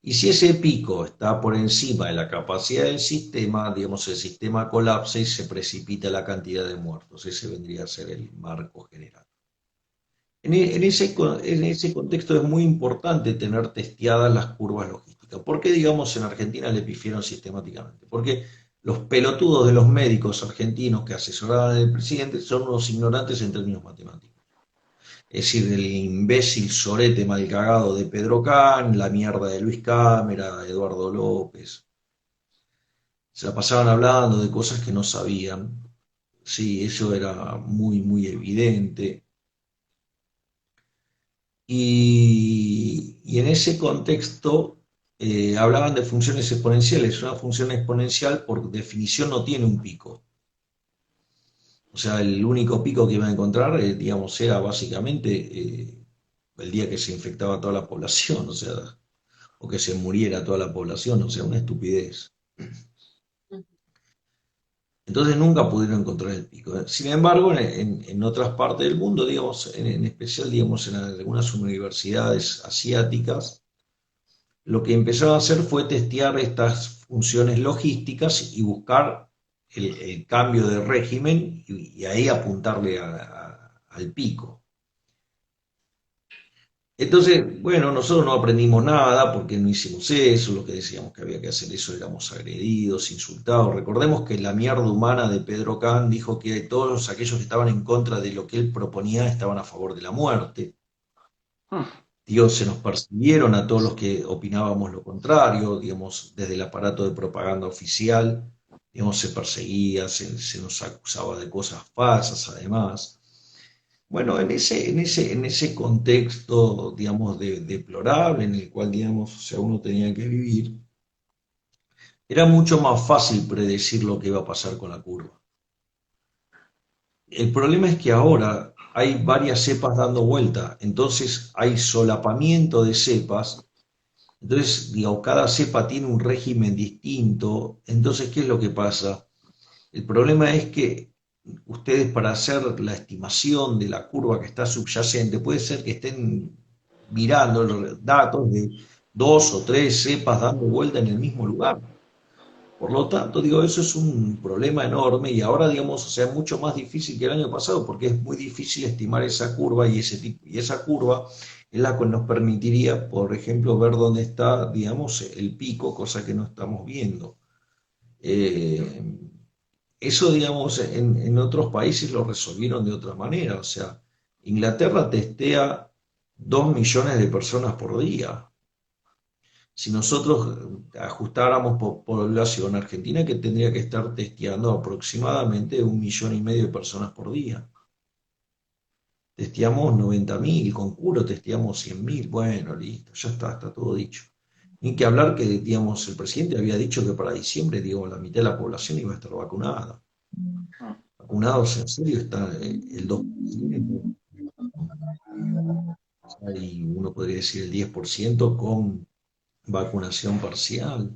Y si ese pico está por encima de la capacidad del sistema, digamos, el sistema colapsa y se precipita la cantidad de muertos. Ese vendría a ser el marco general. En ese contexto es muy importante tener testeadas las curvas logísticas. ¿Por qué, digamos, en Argentina le pifieron sistemáticamente? Porque los pelotudos de los médicos argentinos que asesoraban al presidente son unos ignorantes en términos matemáticos. Es decir, el imbécil sorete mal cagado de Pedro Can, la mierda de Luis Cámara, Eduardo López. Se la pasaban hablando de cosas que no sabían. Sí, eso era muy evidente. Y en ese contexto, hablaban de funciones exponenciales. Una función exponencial por definición no tiene un pico. O sea, el único pico que iba a encontrar, digamos, era básicamente el día que se infectaba toda la población, o sea, o que se muriera toda la población, o sea, una estupidez. Entonces nunca pudieron encontrar el pico. Sin embargo, en otras partes del mundo, digamos, en especial, digamos, en algunas universidades asiáticas, lo que empezaron a hacer fue testear estas funciones logísticas y buscar el cambio de régimen y ahí apuntarle al pico. Entonces, bueno, nosotros no aprendimos nada porque no hicimos eso, lo que decíamos que había que hacer eso éramos agredidos, insultados. Recordemos que la mierda humana de Pedro Kahn dijo que todos aquellos que estaban en contra de lo que él proponía estaban a favor de la muerte. Dios, se nos persiguieron a todos los que opinábamos lo contrario, digamos, desde el aparato de propaganda oficial, digamos, se perseguía, se nos acusaba de cosas falsas, además. Bueno, en ese contexto, digamos, deplorable en el cual, digamos, o sea, uno tenía que vivir, era mucho más fácil predecir lo que iba a pasar con la curva. El problema es que ahora hay varias cepas dando vuelta, entonces hay solapamiento de cepas, entonces, digo, cada cepa tiene un régimen distinto, entonces, ¿qué es lo que pasa? El problema es que ustedes para hacer la estimación de la curva que está subyacente, puede ser que estén mirando los datos de dos o tres cepas dando vuelta en el mismo lugar. Por lo tanto, digo, eso es un problema enorme y ahora, digamos, o sea, es mucho más difícil que el año pasado porque es muy difícil estimar esa curva y esa curva es la que nos permitiría, por ejemplo, ver dónde está, digamos, el pico, cosa que no estamos viendo. Eh, Eso, digamos, en otros países lo resolvieron de otra manera. O sea, Inglaterra testea 2 millones de personas por día. Si nosotros ajustáramos por población, Argentina que tendría que estar testeando aproximadamente 1,5 millones de personas por día. Testeamos 90.000, con curo testeamos 100.000. Bueno, listo, ya está todo dicho. Ni que hablar que, digamos, el presidente había dicho que para diciembre, digamos, la mitad de la población iba a estar vacunada. Vacunados en serio está el 2%, y uno podría decir el 10% con vacunación parcial.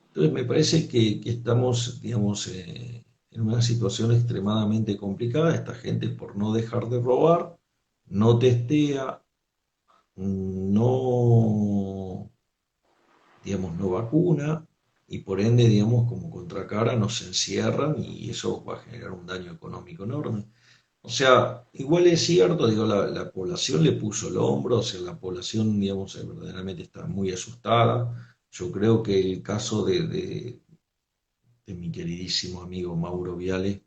Entonces me parece que estamos, digamos, en una situación extremadamente complicada. Esta gente, por no dejar de robar, no testea, no, digamos, no vacuna, y por ende, digamos, como contracara nos encierran y eso va a generar un daño económico enorme. O sea, igual es cierto, digo, la población le puso el hombro, o sea, la población, digamos, verdaderamente está muy asustada. Yo creo que el caso de mi queridísimo amigo Mauro Viale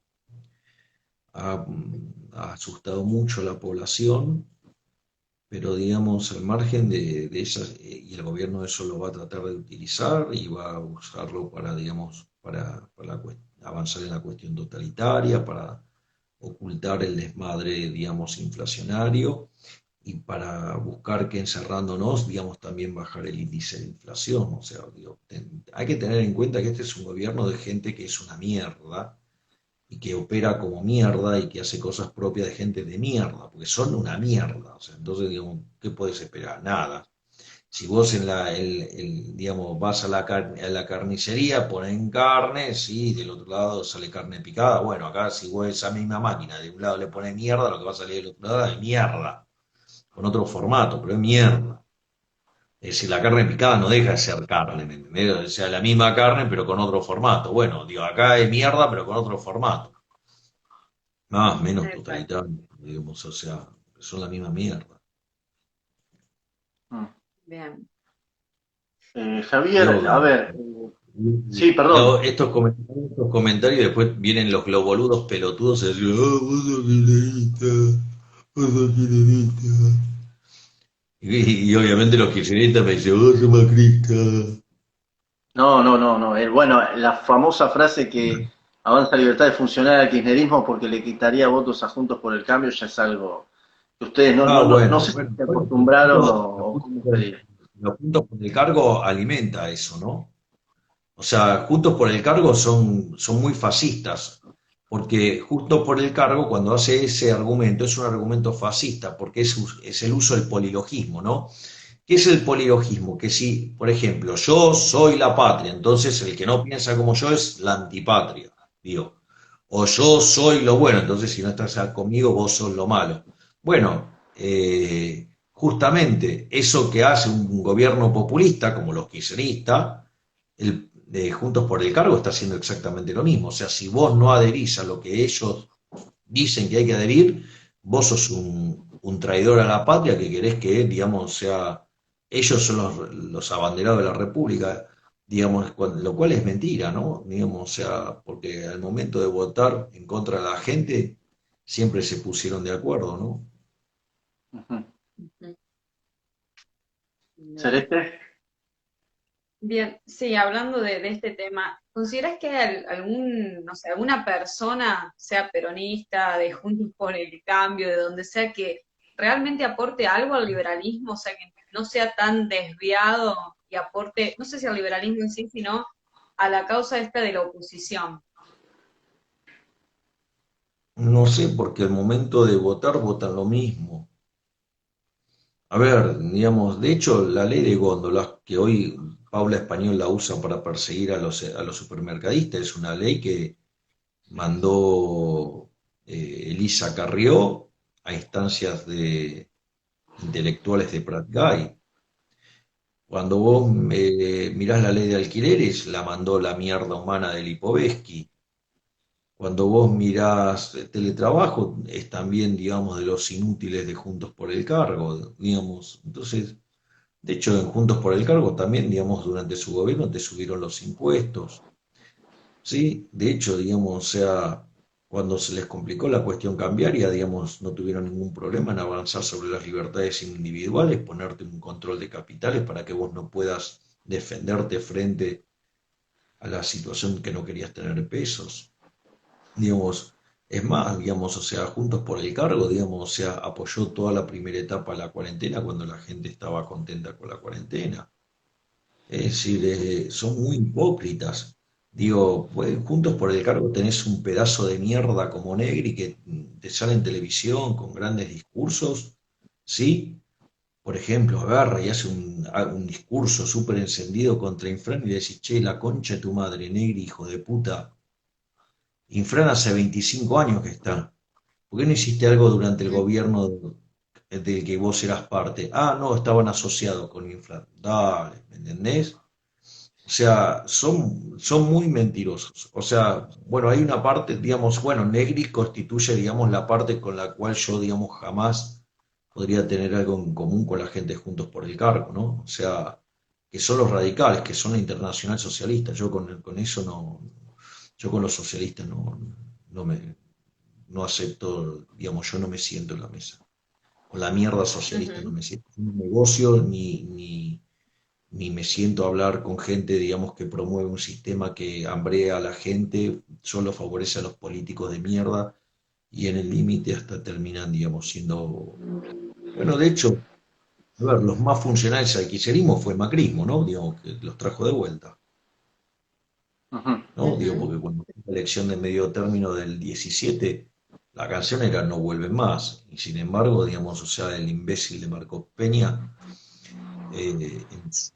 ha asustado mucho a la población, pero digamos, al margen de esas, y el gobierno eso lo va a tratar de utilizar y va a usarlo para, digamos, para avanzar en la cuestión totalitaria, para ocultar el desmadre, digamos, inflacionario y para buscar que encerrándonos, digamos, también bajar el índice de inflación. O sea, digo, hay que tener en cuenta que este es un gobierno de gente que es una mierda y que opera como mierda y que hace cosas propias de gente de mierda, porque son una mierda. O sea, entonces, digamos, ¿qué puedes esperar? Nada. Si vos digamos, vas a la carnicería, ponen carne, sí, del otro lado sale carne picada. Bueno, acá si vos esa misma máquina de un lado le pones mierda, lo que va a salir del otro lado es mierda, con otro formato, pero es mierda. Es decir, la carne picada no deja de ser carne, ¿me entendés? O sea, la misma carne, pero con otro formato. Bueno, digo, acá es mierda, pero con otro formato. Más, menos Exacto. totalitario, digamos, o sea, son la misma mierda. Bien. Javier, Digo, a ver, sí, perdón. estos comentarios después vienen los globoludos pelotudos y decir, "Ah, vos sos kirchnerista, vos sos kirchnerista". Y obviamente los kirchneristas me dicen, vos sos macrista. No, no, no, no. Bueno, la famosa frase que Avanza Libertad de funcionar al kirchnerismo porque le quitaría votos a Juntos por el Cambio ya es algo que ustedes no, Ah, no, no, no bueno, sé si bueno, se bueno, acostumbraron no, o cómo sería. los Juntos por el Cargo alimenta eso, ¿no? O sea, Juntos por el Cargo son muy fascistas, porque Juntos por el Cargo, cuando hace ese argumento, es un argumento fascista, porque es el uso del polilogismo, ¿no? ¿Qué es el polilogismo? Que si, por ejemplo, yo soy la patria, entonces el que no piensa como yo es la antipatria, digo. O yo soy lo bueno, entonces si no estás conmigo, vos sos lo malo. Bueno, justamente eso que hace un gobierno populista, como los kirchneristas, el de Juntos por el Cargo está haciendo exactamente lo mismo. O sea, si vos no adherís a lo que ellos dicen que hay que adherir, vos sos un traidor a la patria que querés que, digamos, sea, ellos son los abanderados de la República, digamos, lo cual es mentira, ¿no? Digamos, o sea, porque al momento de votar en contra de la gente, siempre se pusieron de acuerdo, ¿no? Ujú. Ujú. Bien. Celeste. Bien, sí, hablando de este tema, ¿consideras que hay algún, no sé, alguna persona, sea peronista, de Juntos por el Cambio, de donde sea, que realmente aporte algo al liberalismo, o sea, que no sea tan desviado y aporte, no sé si al liberalismo en sí, sino a la causa esta de la oposición? No sé, porque al momento de votar votan lo mismo. A ver, digamos, de hecho, la ley de góndolas, que hoy Paula Español la usa para perseguir a los supermercadistas, es una ley que mandó Elisa Carrió a instancias de intelectuales de Pratgay. Cuando vos mirás la ley de alquileres, la mandó la mierda humana de Lipovetsky. Cuando vos mirás teletrabajo, es también, digamos, de los inútiles de Juntos por el Cargo, digamos. Entonces, de hecho, en Juntos por el Cargo también, digamos, durante su gobierno te subieron los impuestos. Sí, de hecho, digamos, o sea, cuando se les complicó la cuestión cambiaria, digamos, no tuvieron ningún problema en avanzar sobre las libertades individuales, ponerte un control de capitales para que vos no puedas defenderte frente a la situación que no querías tener pesos. Digamos, es más, digamos, o sea, Juntos por el Cargo, digamos, o sea, apoyó toda la primera etapa de la cuarentena cuando la gente estaba contenta con la cuarentena. Es decir, son muy hipócritas. Digo, pues, Juntos por el Cargo tenés un pedazo de mierda como Negri que te sale en televisión con grandes discursos, ¿sí? Por ejemplo, agarra y hace un discurso súper encendido contra Infran y le decís, che, la concha de tu madre, Negri, hijo de puta. Infran hace 25 años que está. ¿Por qué no hiciste algo durante el gobierno del que vos eras parte? Ah, no, estaban asociados con Infran. Dale, ¿me entendés? O sea, son muy mentirosos. O sea, bueno, hay una parte, digamos, bueno, Negri constituye, digamos, la parte con la cual yo, digamos, jamás podría tener algo en común con la gente Juntos por el Cargo, ¿no? O sea, que son los radicales, que son la internacional socialista. Yo con eso no, yo con los socialistas no me, no acepto, digamos, yo no me siento en la mesa. Con la mierda socialista no Ujú. me siento. Un negocio ni me siento a hablar con gente, digamos, que promueve un sistema que hambrea a la gente, solo favorece a los políticos de mierda y en el límite hasta terminan, digamos, siendo... Bueno, de hecho, a ver, los más funcionales al kirchnerismo fue el macrismo, ¿no? Digamos, que los trajo de vuelta, Ujú. ¿no? Digo, Ujú. porque cuando fue la elección de medio término del 17, la canción era No vuelven más, y sin embargo, digamos, o sea, el imbécil de Marcos Peña en su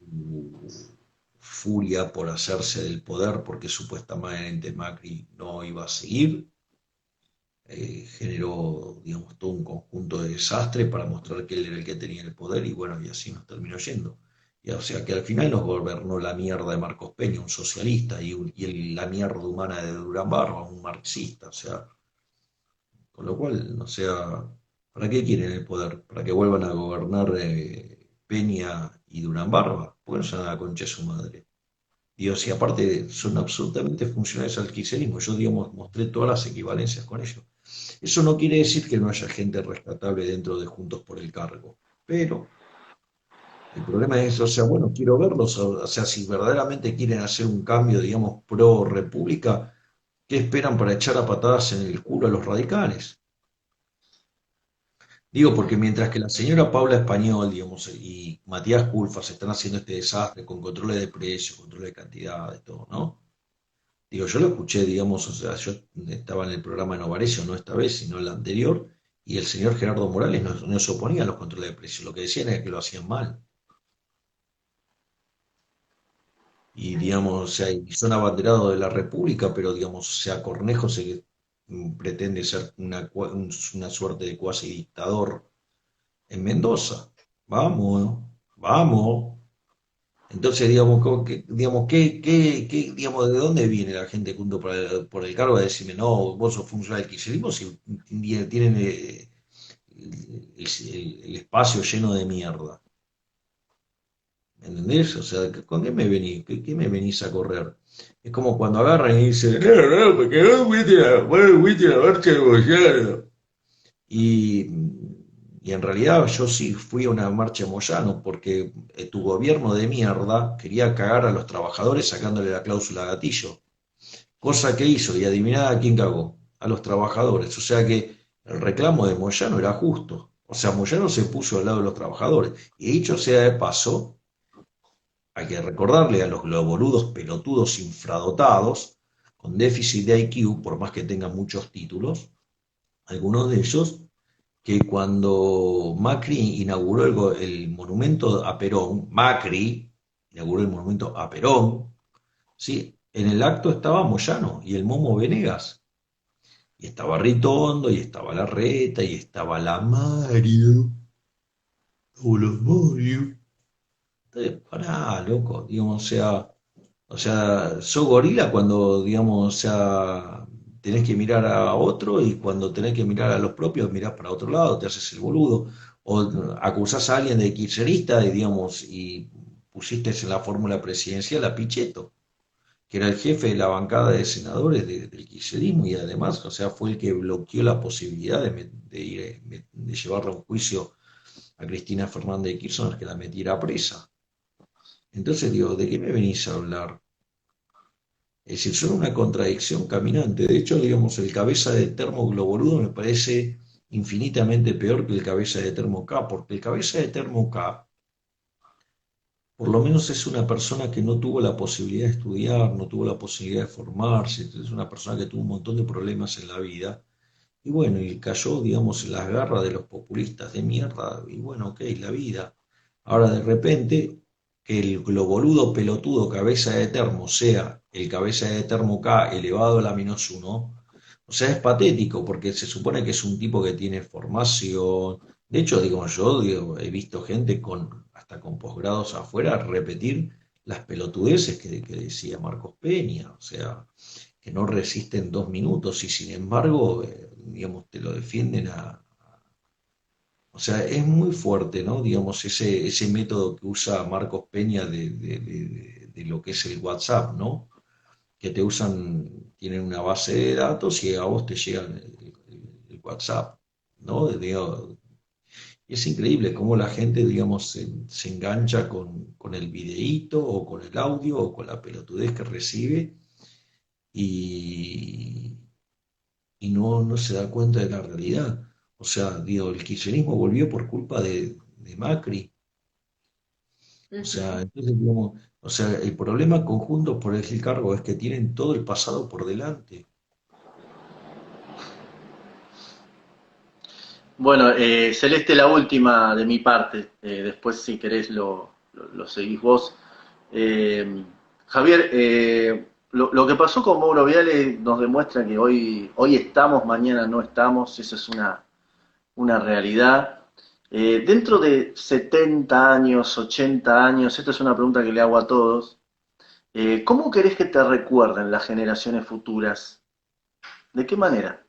furia por hacerse del poder, porque supuestamente Macri no iba a seguir, generó, digamos, todo un conjunto de desastres para mostrar que él era el que tenía el poder y bueno, y así nos terminó yendo. Y, o sea que al final nos gobernó la mierda de Marcos Peña, un socialista, la mierda humana de Durán Barba, un marxista, o sea, con lo cual, o sea, ¿para qué quieren el poder? ¿Para que vuelvan a gobernar Peña y Durán Barba? ¿Por qué no se dan a la concha de su madre? Dios, y aparte son absolutamente funcionales al kirchnerismo. Yo, digamos, mostré todas las equivalencias con ellos. Eso no quiere decir que no haya gente rescatable dentro de Juntos por el Cargo. Pero el problema es, o sea, bueno, quiero verlos, o sea, si verdaderamente quieren hacer un cambio, digamos, pro república, ¿qué esperan para echar a patadas en el culo a los radicales? Digo, porque mientras que la señora Paula Español, digamos, y Matías Culfas están haciendo este desastre con controles de precios, controles de cantidades, todo, ¿no? Digo, yo lo escuché, digamos, o sea, yo estaba en el programa de Novarecio, no esta vez, sino el anterior, y el señor Gerardo Morales no se oponía a los controles de precios, lo que decían era que lo hacían mal. Y digamos, o sea, y son abanderados de la República, pero digamos, o sea, Cornejo se pretende ser una suerte de cuasi dictador en Mendoza. Vamos, vamos. Entonces, digamos, digamos, digamos, ¿de dónde viene la gente junto por el cargo de decirme, no, vos sos funcionario del kirchnerismo si tienen el espacio lleno de mierda? ¿Me entendés? O sea, ¿con qué me venís? ¿Qué me venís a correr? Es como cuando agarran y dicen, no, porque vos fuiste a la marcha de Moyano. Y, y en realidad yo sí fui a una marcha de Moyano porque tu gobierno de mierda quería cagar a los trabajadores sacándole la cláusula gatillo. Cosa que hizo, y adivinad a quién cagó, a los trabajadores. O sea que el reclamo de Moyano era justo. O sea, Moyano se puso al lado de los trabajadores. Y dicho sea de paso, hay que recordarle a los globoludos pelotudos infradotados, con déficit de IQ, por más que tengan muchos títulos, algunos de ellos, que cuando Macri inauguró el monumento a Perón, Macri inauguró el monumento a Perón, ¿sí? En el acto estaba Moyano y el Momo Venegas, y estaba Ritondo, y estaba Larreta, y estaba la Mario, o los Mario. Entonces, pará, loco, digamos, sos gorila cuando, digamos, o sea, tenés que mirar a otro y cuando tenés que mirar a los propios mirás para otro lado, te haces el boludo, o acusás a alguien de kirchnerista y, digamos, y pusiste en la fórmula presidencial a Pichetto, que era el jefe de la bancada de senadores del kirchnerismo y además, o sea, fue el que bloqueó la posibilidad de llevarle a un juicio a Cristina Fernández de Kirchner que la metiera presa. Entonces digo, ¿de qué me venís a hablar? Es decir, son una contradicción caminante. De hecho, digamos, el cabeza de termo globoludo me parece infinitamente peor que el cabeza de termo K, porque el cabeza de termo K, por lo menos es una persona que no tuvo la posibilidad de estudiar, no tuvo la posibilidad de formarse, es una persona que tuvo un montón de problemas en la vida, y bueno, y cayó, digamos, en las garras de los populistas de mierda, y bueno, ok, la vida. Ahora de repente, que el globoludo pelotudo cabeza de termo sea el cabeza de termo K elevado a la menos uno, o sea, es patético, porque se supone que es un tipo que tiene formación. De hecho, digo, yo digo, he visto gente hasta con posgrados afuera repetir las pelotudeces que decía Marcos Peña, o sea, que no resisten 2 minutos y sin embargo, digamos, te lo defienden o sea, es muy fuerte, ¿no? Digamos, ese método que usa Marcos Peña de lo que es el WhatsApp, ¿no? Que te usan, tienen una base de datos y a vos te llegan el WhatsApp, ¿no? Digo, y es increíble cómo la gente, digamos, se engancha con el videíto o con el audio o con la pelotudez que recibe y, y no se da cuenta de la realidad. O sea, digo, el kirchnerismo volvió por culpa de Macri. O sea, Ujú. entonces, digamos, o sea, el problema conjunto por el cargo es que tienen todo el pasado por delante. Bueno, Celeste, la última de mi parte. Después, si querés, lo seguís vos. Eh, Javier, lo que pasó con Mauro Viale nos demuestra que hoy estamos, mañana no estamos. Eso es una realidad. Dentro de 70 años, 80 años, esta es una pregunta que le hago a todos. ¿Cómo querés que te recuerden las generaciones futuras? ¿De qué manera?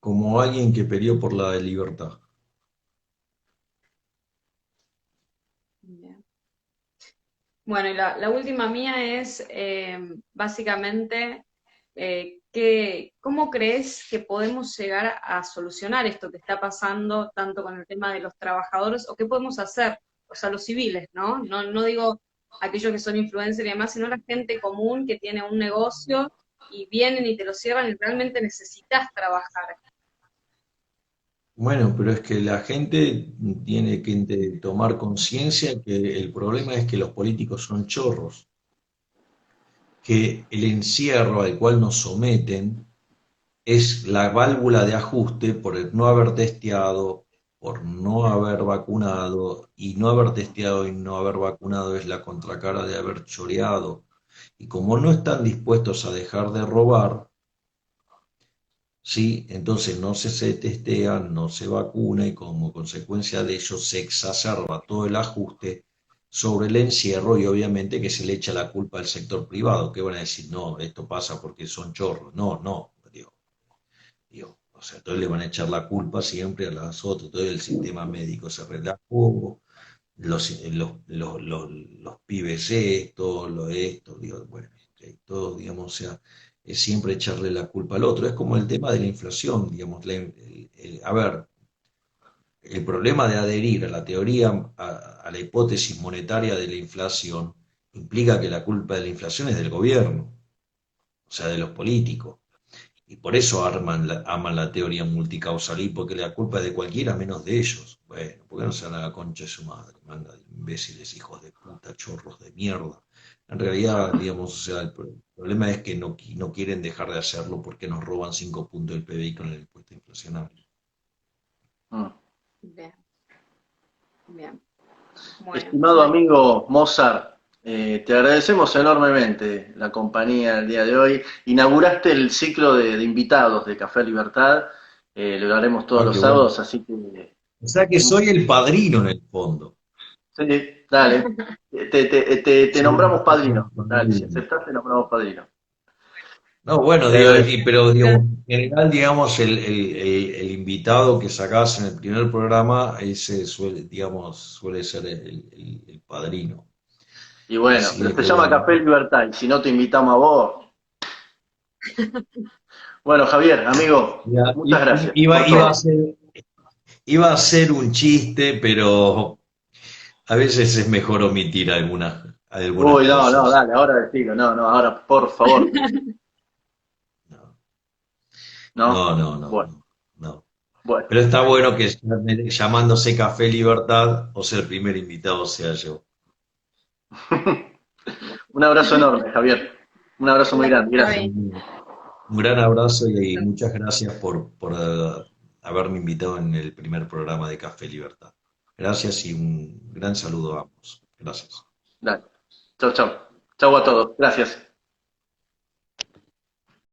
Como alguien que peleó por la libertad. Bien. Bueno, y la última mía es básicamente ¿cómo crees que podemos llegar a solucionar esto que está pasando tanto con el tema de los trabajadores o qué podemos hacer? O sea, los civiles, ¿no? No digo aquellos que son influencers y demás, sino la gente común que tiene un negocio y vienen y te lo cierran y realmente necesitas trabajar. Bueno, pero es que la gente tiene que tomar conciencia que el problema es que los políticos son chorros, que el encierro al cual nos someten es la válvula de ajuste por el no haber testeado, por no haber vacunado, y no haber testeado y no haber vacunado es la contracara de haber choreado. Y como no están dispuestos a dejar de robar, ¿sí? Entonces no se testea, no se vacuna y como consecuencia de ello se exacerba todo el ajuste sobre el encierro y obviamente que se le echa la culpa al sector privado, que van a decir, no, esto pasa porque son chorros. No, no, digo, o sea, entonces le van a echar la culpa siempre a las otras, todo el sistema médico se relajó, los pibes esto, lo esto, digo, bueno, todo, digamos, o sea, es siempre echarle la culpa al otro. Es como el tema de la inflación, digamos, a ver, el problema de adherir a la teoría, a la hipótesis monetaria de la inflación, implica que la culpa de la inflación es del gobierno, o sea, de los políticos. Y por eso aman la teoría multicausal, y porque la culpa es de cualquiera menos de ellos. Bueno, ¿por qué no se dan a la concha de su madre? Manga de imbéciles, hijos de puta, chorros de mierda. En realidad, digamos, o sea, el problema es que no quieren dejar de hacerlo porque nos roban 5 puntos del PBI con el impuesto inflacionario. Mm. Bien, bien. Bueno, Estimado bueno, amigo Mozart, te agradecemos enormemente la compañía el día de hoy. Inauguraste el ciclo de invitados de Café Libertad, lo haremos todos Ah, los qué bueno. sábados, así que O sea que soy el padrino en el fondo. sí, dale, te Soy nombramos el padrino, dale, si padrino. aceptás te nombramos padrino. No, bueno, Te digo, agradecemos. pero digo, en general, digamos, el invitado que sacás en el primer programa, ese suele, digamos, suele ser el padrino. Y bueno, Así pero es se que llama bueno. Café Libertad, y si no te invitamos a vos. Bueno, Javier, amigo, Ya, muchas gracias por iba a todo. ser, iba a ser un chiste, pero a veces es mejor omitir algunas Uy, no, no, cosas. dale, ahora decilo, no, no, ahora, por favor. No, ¿No? Bueno, no. No. bueno. Pero está bueno que llamándose Café Libertad, o sea, el primer invitado sea yo. Un abrazo enorme, Javier. Un abrazo muy grande. está Gracias. bien. Un gran abrazo y muchas gracias por haberme invitado en el primer programa de Café Libertad. Gracias y un gran saludo a ambos. Gracias. Dale. Chau, chau. Chau a todos. Gracias.